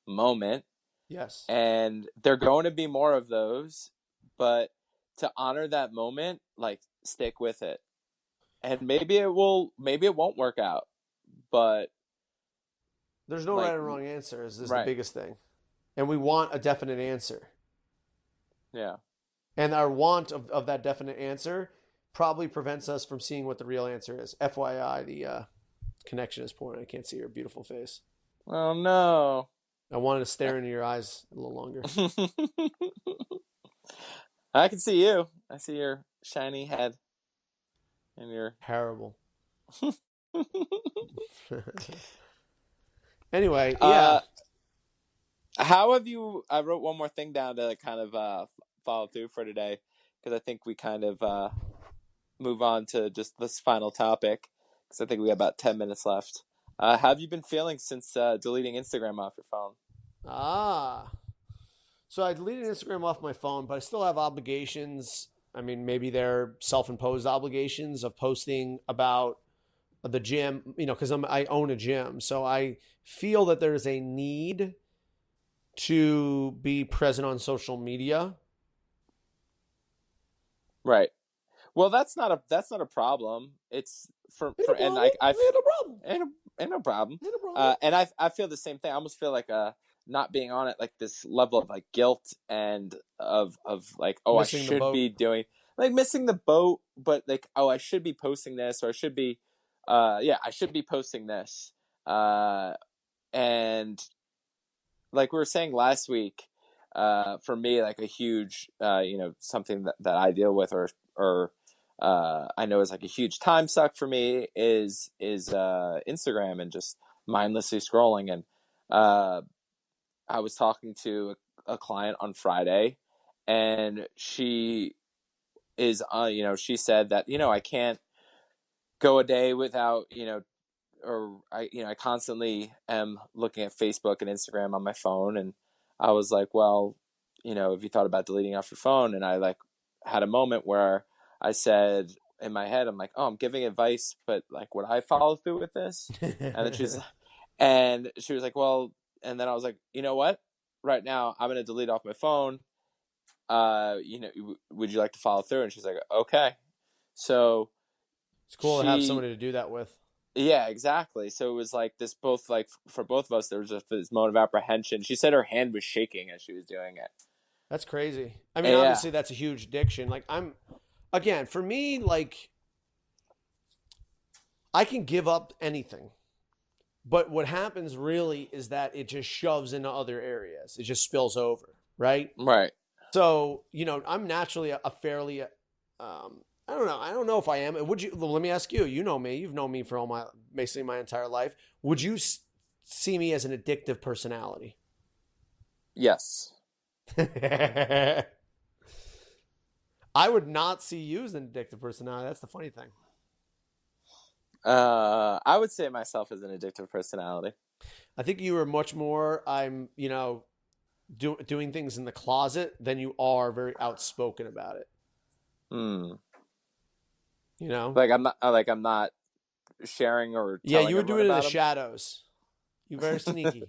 [SPEAKER 2] moment.
[SPEAKER 1] Yes.
[SPEAKER 2] And there are going to be more of those, but to honor that moment, like stick with it. And maybe it won't work out, but
[SPEAKER 1] There's no
[SPEAKER 2] like,
[SPEAKER 1] right or wrong answer is the
[SPEAKER 2] right.
[SPEAKER 1] biggest thing. And we want a definite answer.
[SPEAKER 2] Yeah.
[SPEAKER 1] And our want of that definite answer probably prevents us from seeing what the real answer is. FYI, the connection is poor and I can't see your beautiful face.
[SPEAKER 2] Oh, no.
[SPEAKER 1] I wanted to stare into your eyes a little longer.
[SPEAKER 2] I can see you. I see your shiny head and your...
[SPEAKER 1] Terrible. Anyway, yeah.
[SPEAKER 2] How have you... I wrote one more thing down to kind of follow through for today. because I think we kind of move on to just this final topic, because I think we have about 10 minutes left. How have you been feeling since deleting Instagram off your phone?
[SPEAKER 1] Ah. So I deleted Instagram off my phone, but I still have obligations. I mean, maybe they're self-imposed obligations of posting about the gym, because I own a gym. So I feel that there's a need to be present on social media.
[SPEAKER 2] Right. Well, that's not a problem. It's
[SPEAKER 1] Ain't no
[SPEAKER 2] for and
[SPEAKER 1] problem. Ain't no problem.
[SPEAKER 2] ain't, ain't no problem.
[SPEAKER 1] Ain't no problem.
[SPEAKER 2] And I feel the same thing. I almost feel like not being on it, like this level of like guilt and of like, oh, I
[SPEAKER 1] Missing the
[SPEAKER 2] should
[SPEAKER 1] boat.
[SPEAKER 2] be doing, like, missing the boat, but like, oh, I should be posting this, or I should be yeah, I should be posting this. And like we were saying last week, for me, like a huge, something that I deal with, or I know is like a huge time suck for me is Instagram and just mindlessly scrolling. And I was talking to a client on Friday, and she is, she said that, I can't go a day without, or I constantly am looking at Facebook and Instagram on my phone. And I was like, well, have you thought about deleting off your phone? And I like had a moment where I said in my head, I'm like, oh, I'm giving advice, but like, would I follow through with this? And then she was like, well, and then I was like, you know what? Right now, I'm going to delete off my phone. Would you like to follow through? And she's like, okay. So
[SPEAKER 1] It's cool to have
[SPEAKER 2] she
[SPEAKER 1] somebody to do that with.
[SPEAKER 2] Yeah, exactly. So it was like this, both like for both of us, there was just this moment of apprehension. She said her hand was shaking as she was doing it.
[SPEAKER 1] That's crazy. I mean,
[SPEAKER 2] Yeah,
[SPEAKER 1] obviously that's a huge addiction. Like again, for me, like I can give up anything. But what happens really is that it just shoves into other areas. It just spills over, right?
[SPEAKER 2] right.
[SPEAKER 1] So, I'm naturally a fairly I don't know. I don't know if I am. Would you Let me ask you. You know me. You've known me for basically my entire life. Would you see me as an addictive personality?
[SPEAKER 2] Yes.
[SPEAKER 1] I would not see you as an addictive personality. That's the funny thing.
[SPEAKER 2] I would say myself as an addictive personality.
[SPEAKER 1] I think you are much more doing things in the closet than you are very outspoken about it.
[SPEAKER 2] Hmm.
[SPEAKER 1] You know?
[SPEAKER 2] Like I'm not sharing or
[SPEAKER 1] Yeah,
[SPEAKER 2] telling
[SPEAKER 1] you would do
[SPEAKER 2] everyone
[SPEAKER 1] it in the
[SPEAKER 2] about them.
[SPEAKER 1] shadows. You very sneaky.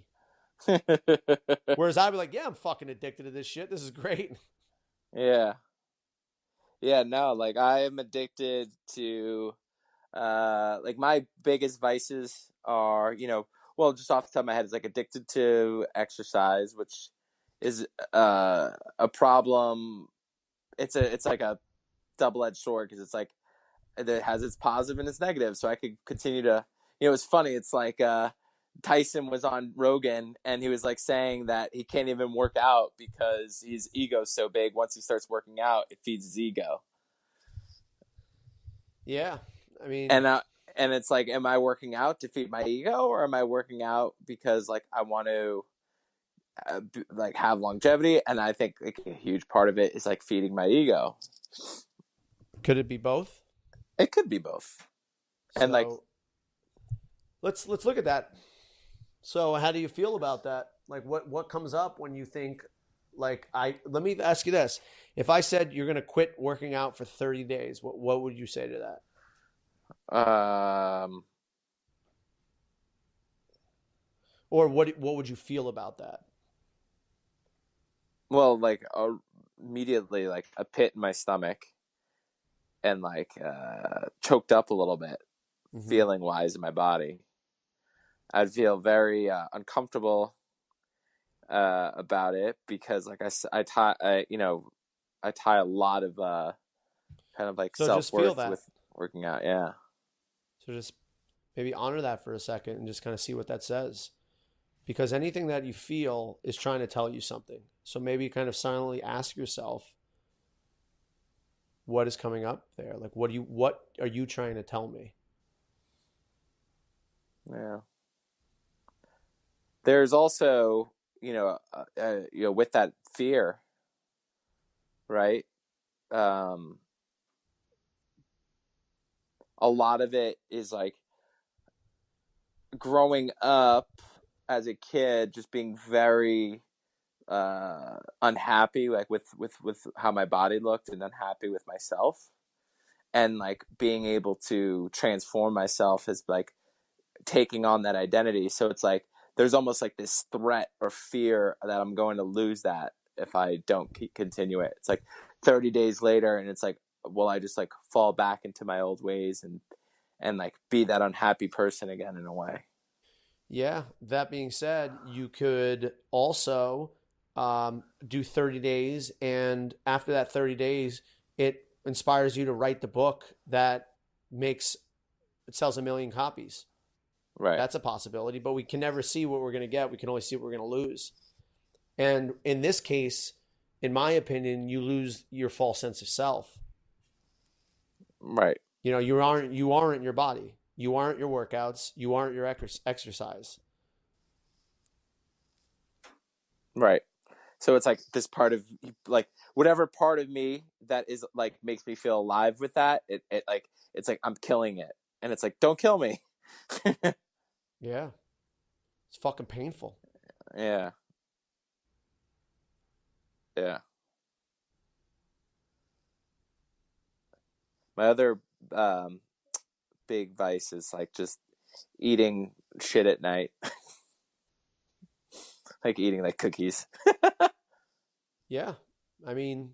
[SPEAKER 1] Whereas I'd be like, yeah, I'm fucking addicted to this shit. This is great.
[SPEAKER 2] Yeah. Yeah. No. Like I am addicted to. Like my biggest vices are, well, just off the top of my head, is like addicted to exercise, which is a problem. It's like a double-edged sword, because it's like it has its positive and its negative. So I could continue to, it's funny. It's like Tyson was on Rogan, and he was like saying that he can't even work out because his ego's so big. Once he starts working out, it feeds his ego.
[SPEAKER 1] Yeah. I mean,
[SPEAKER 2] And and it's like, am I working out to feed my ego, or am I working out because like I want to like have longevity? And I think like a huge part of it is like feeding my ego.
[SPEAKER 1] could it be both?
[SPEAKER 2] It could be both. And like,
[SPEAKER 1] So let's look at that. So how do you feel about that? Like what comes up when you think like let me ask you this. If I said you're gonna quit working out for 30 days, what would you say to that?
[SPEAKER 2] um
[SPEAKER 1] Or what would you feel about that?
[SPEAKER 2] well, like immediately like a pit in my stomach, and like choked up a little bit,
[SPEAKER 1] Mm-hmm.
[SPEAKER 2] feeling wise in my body. I'd feel very uncomfortable about it, because like I tie a lot of kind of like
[SPEAKER 1] So just feel
[SPEAKER 2] self-worth
[SPEAKER 1] that.
[SPEAKER 2] with working out. Yeah.
[SPEAKER 1] So just maybe honor that for a second and just kind of see what that says. Because anything that you feel is trying to tell you something. So maybe kind of silently ask yourself what is coming up there. Like what are you trying to tell me?
[SPEAKER 2] Yeah. There's also, with that fear, right? um, a lot of it is like growing up as a kid, just being very unhappy, like with how my body looked, and unhappy with myself, and like being able to transform myself as like taking on that identity. So it's like there's almost like this threat or fear that I'm going to lose that if I don't continue it. It's like 30 days later, and it's like, will I just like fall back into my old ways and like be that unhappy person again in a way?
[SPEAKER 1] Yeah. That being said, you could also do 30 days. And after that 30 days, it inspires you to write the book that makes it sells 1 million copies.
[SPEAKER 2] Right.
[SPEAKER 1] That's a possibility, but we can never see what we're going to get. We can only see what we're going to lose. And in this case, in my opinion, you lose your false sense of self.
[SPEAKER 2] Right.
[SPEAKER 1] You know, you aren't your body. You aren't your workouts. You aren't your exercise.
[SPEAKER 2] Right. So it's like this part of like whatever part of me that is like makes me feel alive with that. It like it's like I'm killing it, and it's like don't kill me.
[SPEAKER 1] Yeah. It's fucking painful.
[SPEAKER 2] Yeah. Yeah. My other um, big vice is like just eating shit at night, like eating like cookies.
[SPEAKER 1] Yeah. I mean,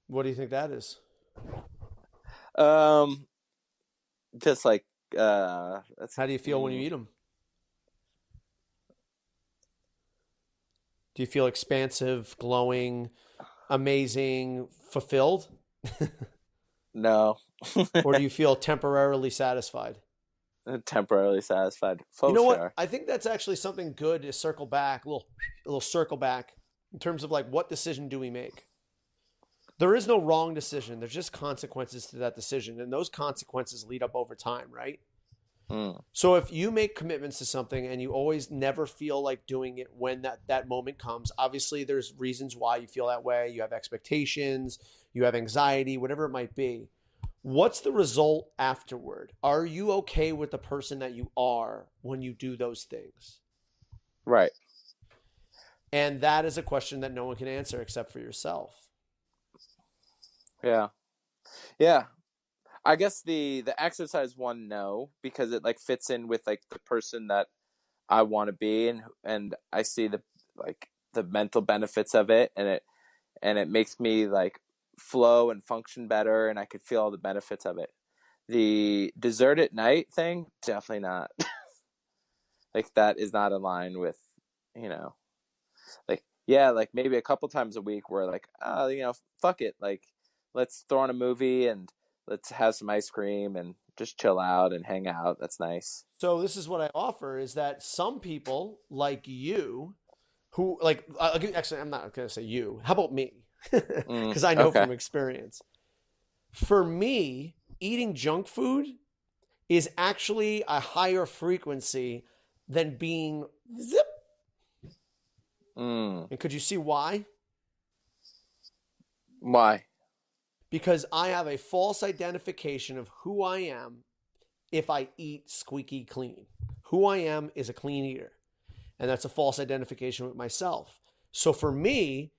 [SPEAKER 1] what do you think that is?
[SPEAKER 2] Um, just like that's
[SPEAKER 1] How do you feel when you eat them? Do you feel expansive, glowing, amazing, fulfilled?
[SPEAKER 2] no.
[SPEAKER 1] Or do you feel temporarily satisfied?
[SPEAKER 2] Temporarily satisfied.
[SPEAKER 1] You
[SPEAKER 2] For
[SPEAKER 1] know what?
[SPEAKER 2] sure.
[SPEAKER 1] I think that's actually something good to circle back, a little circle back in terms of like what decision do we make? There is no wrong decision. There's just consequences to that decision, and those consequences lead up over time, right?
[SPEAKER 2] Mm.
[SPEAKER 1] So if you make commitments to something and you always never feel like doing it when that moment comes, obviously there's reasons why you feel that way. You have expectations, you have anxiety, whatever it might be. What's the result afterward? Are you okay with the person that you are when you do those things?
[SPEAKER 2] Right.
[SPEAKER 1] And that is a question that no one can answer except for yourself.
[SPEAKER 2] Yeah. Yeah. I guess the exercise one, no, because it like fits in with like the person that I want to be, and I see the like the mental benefits of it, and it makes me like flow and function better, and I could feel all the benefits of it. The dessert at night thing, definitely not. Like that is not in line with, you know, like yeah, like maybe a couple times a week where like, oh, you know, fuck it, like let's throw on a movie and let's have some ice cream and just chill out and hang out. That's nice.
[SPEAKER 1] So this is what I offer is that some people like you who like actually I'm not going to say you. How about me? Cuz I know
[SPEAKER 2] Okay.
[SPEAKER 1] from experience. For me, eating junk food is actually a higher frequency than being zip.
[SPEAKER 2] Mm.
[SPEAKER 1] And could you see why?
[SPEAKER 2] Why?
[SPEAKER 1] Because I have a false identification of who I am if I eat squeaky clean. Who I am is a clean eater. And that's a false identification with myself. So for me,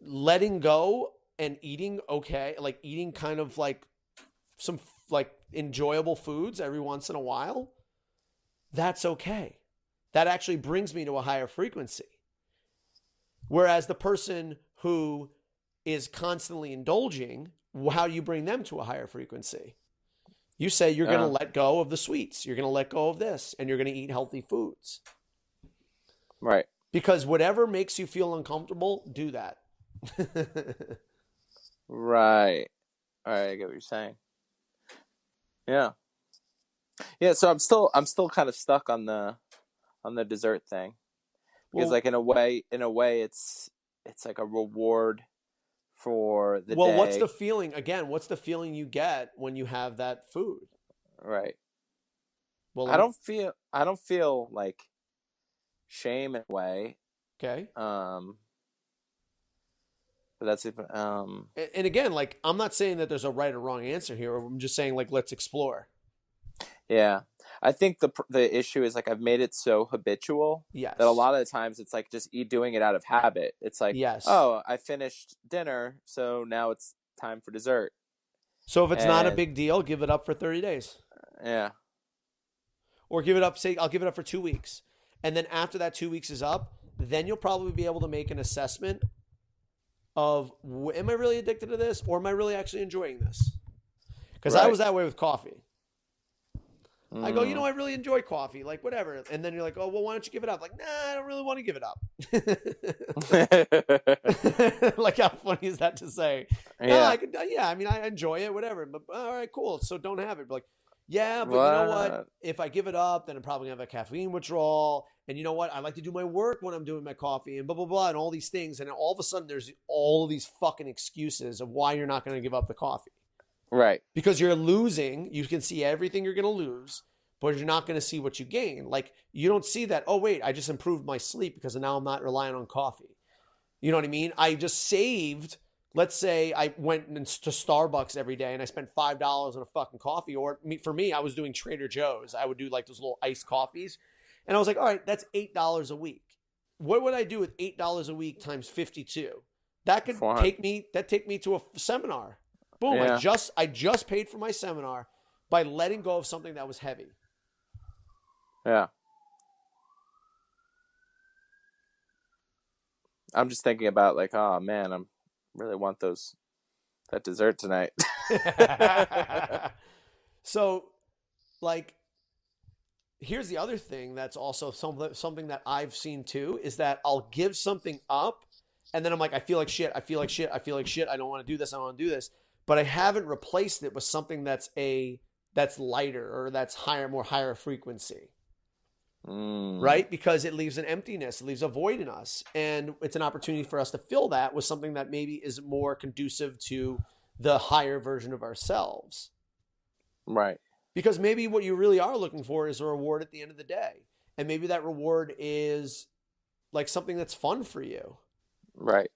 [SPEAKER 1] letting go and eating okay, like eating kind of like some like enjoyable foods every once in a while, that's okay. That actually brings me to a higher frequency. Whereas the person who is constantly indulging, how do you bring them to a higher frequency? You say you're going to
[SPEAKER 2] Uh,
[SPEAKER 1] let go of the sweets, you're going to let go of this, and you're going to eat healthy foods.
[SPEAKER 2] right.
[SPEAKER 1] Because whatever makes you feel uncomfortable, do that.
[SPEAKER 2] Right. All right. I get what you're saying. Yeah. Yeah. So I'm still kind of stuck on the dessert thing because
[SPEAKER 1] well,
[SPEAKER 2] like in a way, it's like a reward for the
[SPEAKER 1] well, what's the
[SPEAKER 2] day.
[SPEAKER 1] feeling again? What's the feeling you get when you have that food?
[SPEAKER 2] Right.
[SPEAKER 1] Well, let me.
[SPEAKER 2] I don't feel like shame in a way.
[SPEAKER 1] Okay.
[SPEAKER 2] Um, But that's if
[SPEAKER 1] And again, like, I'm not saying that there's a right or wrong answer here. I'm just saying, like, let's explore.
[SPEAKER 2] yeah. I think the issue is like I've made it so habitual that a
[SPEAKER 1] Yes.
[SPEAKER 2] lot of the times it's like just doing it out of habit. It's like,
[SPEAKER 1] Yes.
[SPEAKER 2] oh, I finished dinner, so now it's time for dessert.
[SPEAKER 1] So if it's not a
[SPEAKER 2] And
[SPEAKER 1] big deal, give it up for 30 days.
[SPEAKER 2] yeah,
[SPEAKER 1] Or give it up, say, I'll give it up for 2 weeks. And then after that 2 weeks is up, then you'll probably be able to make an assessment of, am I really addicted to this, or am I really actually enjoying this? Because I
[SPEAKER 2] right.
[SPEAKER 1] was that way with coffee. I go,
[SPEAKER 2] Mm.
[SPEAKER 1] I really enjoy coffee, like whatever. And then you're like, oh, well, why don't you give it up? Like, nah, I don't really want to give it up. Like, how funny is that to say? No,
[SPEAKER 2] Yeah.
[SPEAKER 1] yeah, I mean, I enjoy it, whatever. But all right, cool. So don't have it. But like, yeah, but you know what?
[SPEAKER 2] What?
[SPEAKER 1] If I give it up, then I'm probably gonna have a caffeine withdrawal. And you know what? I like to do my work when I'm doing my coffee and blah, blah, blah, and all these things. And all of a sudden, there's all these fucking excuses of why you're not going to give up the coffee.
[SPEAKER 2] Right.
[SPEAKER 1] Because you're losing. You can see everything you're going to lose, but you're not going to see what you gain. Like, you don't see that, oh, wait, I just improved my sleep because now I'm not relying on coffee. You know what I mean? I just saved. Let's say I went to Starbucks every day and I spent $5 on a fucking coffee. Or for me, I was doing Trader Joe's. I would do like those little iced coffees. And I was like, all right, that's $8 a week. What would I do with $8 a week times 52? That could
[SPEAKER 2] 400.
[SPEAKER 1] take me to a seminar. Boom!
[SPEAKER 2] Yeah.
[SPEAKER 1] I just paid for my seminar by letting go of something that was heavy.
[SPEAKER 2] Yeah. I'm just thinking about like, oh man, I'm really want that dessert tonight.
[SPEAKER 1] So, like, here's the other thing that's also something that I've seen too is that I'll give something up, and then I'm like, I feel like shit. I feel like shit. I feel like shit. I don't want to do this. I don't want to do this. But I haven't replaced it with something that's lighter or that's more higher frequency. Right? Because it leaves an emptiness, it leaves a void in us. And it's an opportunity for us to fill that with something that maybe is more conducive to the higher version of ourselves.
[SPEAKER 2] Right.
[SPEAKER 1] Because maybe what you really are looking for is a reward at the end of the day. And maybe that reward is like something that's fun for you.
[SPEAKER 2] Right.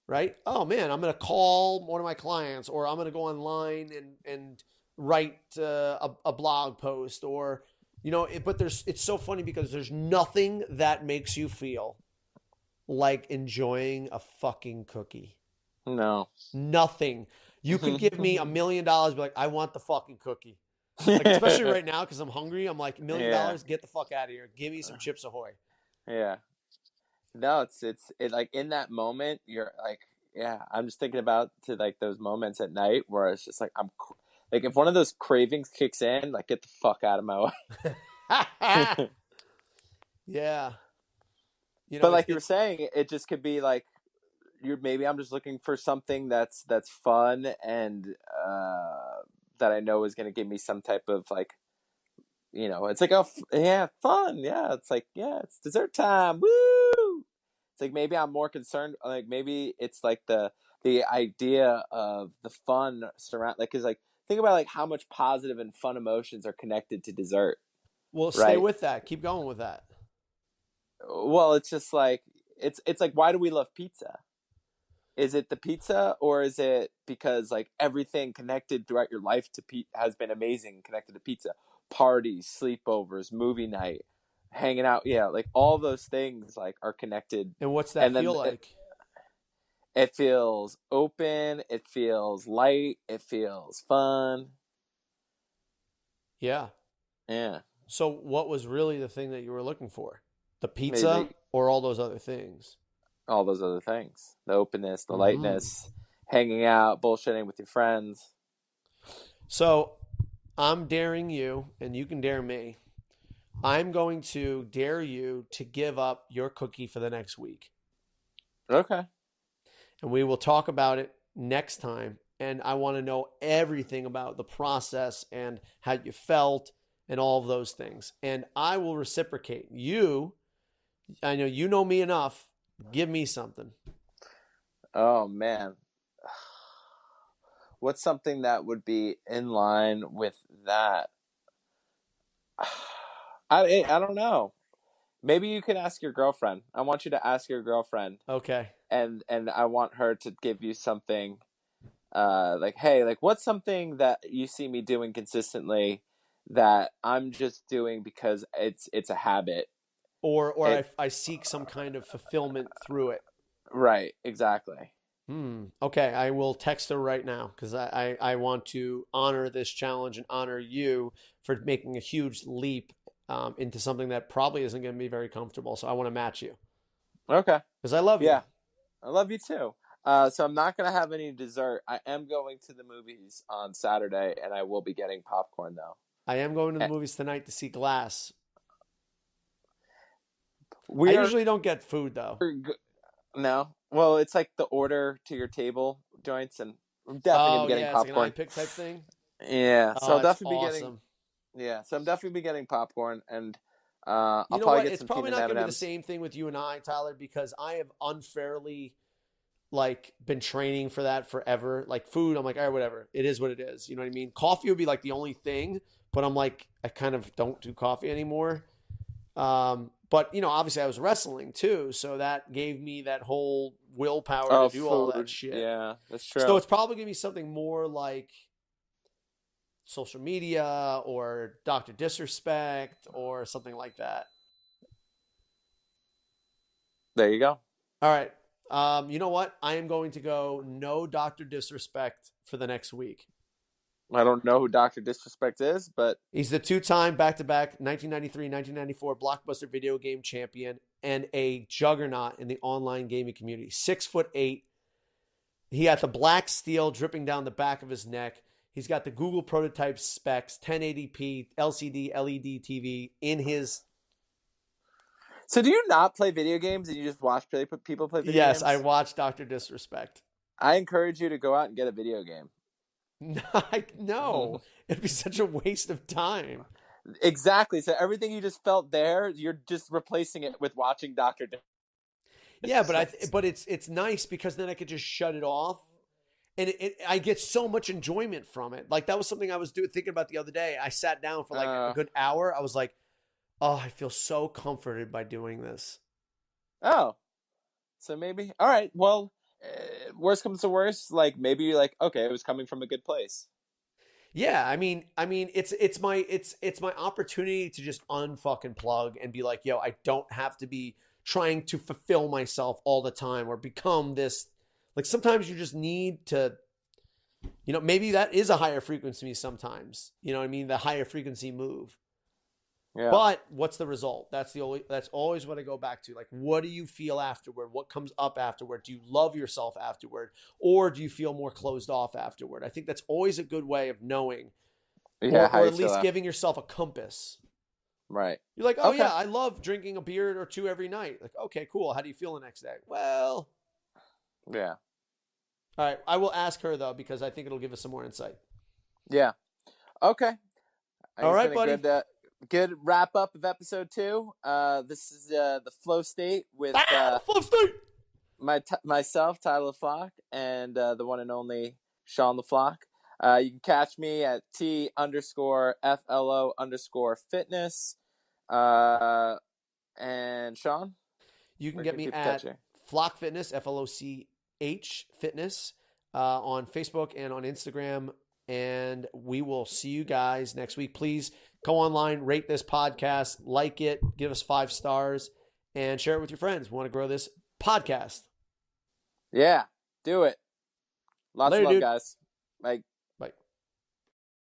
[SPEAKER 1] Right? Oh man, I'm going to call one of my clients, or I'm going to go online and write a blog post, or but it's so funny because there's nothing that makes you feel like enjoying a fucking cookie.
[SPEAKER 2] No.
[SPEAKER 1] Nothing. You could give me $1 million, be like, I want the fucking cookie. Like, especially right now because I'm hungry. I'm like, $1 million,
[SPEAKER 2] Yeah.
[SPEAKER 1] get the fuck out of here. Give me some Chips Ahoy.
[SPEAKER 2] Yeah. No, it like in that moment you're like, yeah, I'm just thinking about to like those moments at night where it's just like like if one of those cravings kicks in, like get the fuck out of my way.
[SPEAKER 1] Yeah.
[SPEAKER 2] But like you were saying, it just could be like maybe I'm just looking for something that's fun and that I know is going to give me some type of like, it's like fun, yeah, it's like, yeah, it's dessert time, woo. It's like maybe I'm more concerned, like maybe it's like the idea of the fun surround, like, because like think about like how much positive and fun emotions are connected to dessert.
[SPEAKER 1] Well, stay
[SPEAKER 2] Right.
[SPEAKER 1] with that. Keep going with that.
[SPEAKER 2] Well, it's just like it's like, why do we love pizza? Is it the pizza, or is it because like everything connected throughout your life to has been amazing, connected to pizza? Parties, sleepovers, movie night, hanging out, yeah, like all those things like are connected.
[SPEAKER 1] And what's that
[SPEAKER 2] And then
[SPEAKER 1] feel like?
[SPEAKER 2] it feels open, it feels light, it feels fun.
[SPEAKER 1] Yeah.
[SPEAKER 2] Yeah.
[SPEAKER 1] So what was really the thing that you were looking for? The pizza
[SPEAKER 2] Maybe
[SPEAKER 1] or all those other things?
[SPEAKER 2] all those other things, the openness, the
[SPEAKER 1] Mm-hmm.
[SPEAKER 2] lightness, hanging out, bullshitting with your friends.
[SPEAKER 1] So I'm daring you, and you can dare me. I'm going to dare you to give up your cookie for the next week.
[SPEAKER 2] Okay.
[SPEAKER 1] And we will talk about it next time. And I want to know everything about the process and how you felt and all of those things. And I will reciprocate. I know you know me enough. Give me something.
[SPEAKER 2] Oh man, what's something that would be in line with that? I don't know. Maybe you can ask your girlfriend. I want you to ask your girlfriend
[SPEAKER 1] Okay.
[SPEAKER 2] and I want her to give you something like, hey, like what's something that you see me doing consistently that I'm just doing because it's a habit.
[SPEAKER 1] Or
[SPEAKER 2] It
[SPEAKER 1] I seek some kind of fulfillment through it.
[SPEAKER 2] Right, exactly.
[SPEAKER 1] Okay, I will text her right now because I want to honor this challenge and honor you for making a huge leap into something that probably isn't going to be very comfortable. So I want to match you
[SPEAKER 2] Okay.
[SPEAKER 1] because I love you.
[SPEAKER 2] Yeah, I love you too. So I'm not gonna have any dessert. I am going to the movies on Saturday, and I will be getting popcorn though.
[SPEAKER 1] I am going to the
[SPEAKER 2] Eh,
[SPEAKER 1] movies tonight to see Glass. I
[SPEAKER 2] We are
[SPEAKER 1] usually don't get food though.
[SPEAKER 2] no. Well, it's like the order to your table joints, and I'm definitely gonna
[SPEAKER 1] Oh
[SPEAKER 2] be getting
[SPEAKER 1] yeah, it's like an
[SPEAKER 2] popcorn.
[SPEAKER 1] iPick type thing.
[SPEAKER 2] Yeah, so
[SPEAKER 1] Oh,
[SPEAKER 2] I'll
[SPEAKER 1] that's
[SPEAKER 2] definitely be getting.
[SPEAKER 1] awesome.
[SPEAKER 2] Yeah, so I'm definitely be getting popcorn, and
[SPEAKER 1] You
[SPEAKER 2] I'll
[SPEAKER 1] know
[SPEAKER 2] probably
[SPEAKER 1] what?
[SPEAKER 2] get
[SPEAKER 1] It's
[SPEAKER 2] some
[SPEAKER 1] probably
[SPEAKER 2] peanut
[SPEAKER 1] not
[SPEAKER 2] M
[SPEAKER 1] going
[SPEAKER 2] and
[SPEAKER 1] to be the
[SPEAKER 2] M's.
[SPEAKER 1] same thing with you and I, Tyler, because I have unfairly like been training for that forever. Like food, I'm like, all right, whatever. It is what it is. You know what I mean? Coffee would be like the only thing, but I'm like, I kind of don't do coffee anymore. But obviously I was wrestling too, so that gave me that whole willpower to
[SPEAKER 2] Oh,
[SPEAKER 1] do all that
[SPEAKER 2] food.
[SPEAKER 1] shit.
[SPEAKER 2] Yeah, that's
[SPEAKER 1] So
[SPEAKER 2] true.
[SPEAKER 1] it's probably gonna be something more like social media or Dr. Disrespect or something like that.
[SPEAKER 2] There you go.
[SPEAKER 1] All right. You know what? I am going to go no Dr. Disrespect for the next week.
[SPEAKER 2] I don't know who Doctor Disrespect is, but
[SPEAKER 1] He's the two-time back-to-back 1993, 1994 blockbuster video game champion and a juggernaut in the online gaming community. 6'8". He got the black steel dripping down the back of his neck. He's got the Google prototype specs, 1080p LCD LED TV in his.
[SPEAKER 2] so do you not play video games and you just watch people play video
[SPEAKER 1] Yes, I
[SPEAKER 2] games?
[SPEAKER 1] watched Dr. Disrespect.
[SPEAKER 2] I encourage you to go out and get a video game.
[SPEAKER 1] No, it'd be such a waste of time.
[SPEAKER 2] Exactly. So everything you just felt there, you're just replacing it with watching Doctor
[SPEAKER 1] Yeah, but
[SPEAKER 2] Disrespect.
[SPEAKER 1] it's nice because then I could just shut it off, and I get so much enjoyment from it. Like that was something I was thinking about the other day. I sat down for like a
[SPEAKER 2] Uh,
[SPEAKER 1] good hour. I was like, oh, I feel so comforted by doing this.
[SPEAKER 2] oh, so maybe. All right. Well, worst comes to worst, like maybe you're like, okay, it was coming from a good place.
[SPEAKER 1] Yeah, I mean, it's my opportunity to just unfucking plug and be like, yo, I don't have to be trying to fulfill myself all the time or become this. Like sometimes you just need to, maybe that is a higher frequency sometimes. You know what I mean? The higher frequency move.
[SPEAKER 2] Yeah.
[SPEAKER 1] But what's the result? That's always what I go back to. Like, what do you feel afterward? What comes up afterward? Do you love yourself afterward? Or do you feel more closed off afterward? I think that's always a good way of knowing,
[SPEAKER 2] Yeah. How
[SPEAKER 1] or
[SPEAKER 2] you
[SPEAKER 1] at
[SPEAKER 2] feel
[SPEAKER 1] least
[SPEAKER 2] after?
[SPEAKER 1] giving yourself a compass.
[SPEAKER 2] Right.
[SPEAKER 1] You're like, oh
[SPEAKER 2] Okay.
[SPEAKER 1] yeah, I love drinking a beer or two every night. Like, okay, cool. How do you feel the next day? Well,
[SPEAKER 2] Yeah.
[SPEAKER 1] all right. I will ask her though, because I think it'll give us some more insight.
[SPEAKER 2] Yeah. Okay. I think
[SPEAKER 1] All
[SPEAKER 2] it's
[SPEAKER 1] right,
[SPEAKER 2] been a
[SPEAKER 1] buddy.
[SPEAKER 2] good wrap up of episode 2. This is the flow state with
[SPEAKER 1] Flow state.
[SPEAKER 2] myself, Tyler LaFlock, and the one and only Sean LaFlock. You can catch me at T_FLO_fitness. And Sean,
[SPEAKER 1] You can
[SPEAKER 2] where
[SPEAKER 1] get
[SPEAKER 2] can
[SPEAKER 1] me
[SPEAKER 2] people catch
[SPEAKER 1] at
[SPEAKER 2] you?
[SPEAKER 1] Flock Fitness, FLOCH Fitness, on Facebook and on Instagram. And we will see you guys next week. Please go online, rate this podcast, like it, give us 5 stars, and share it with your friends. We want to grow this podcast.
[SPEAKER 2] Yeah, do it. Lots of
[SPEAKER 1] Later,
[SPEAKER 2] love,
[SPEAKER 1] dude.
[SPEAKER 2] guys. Bye.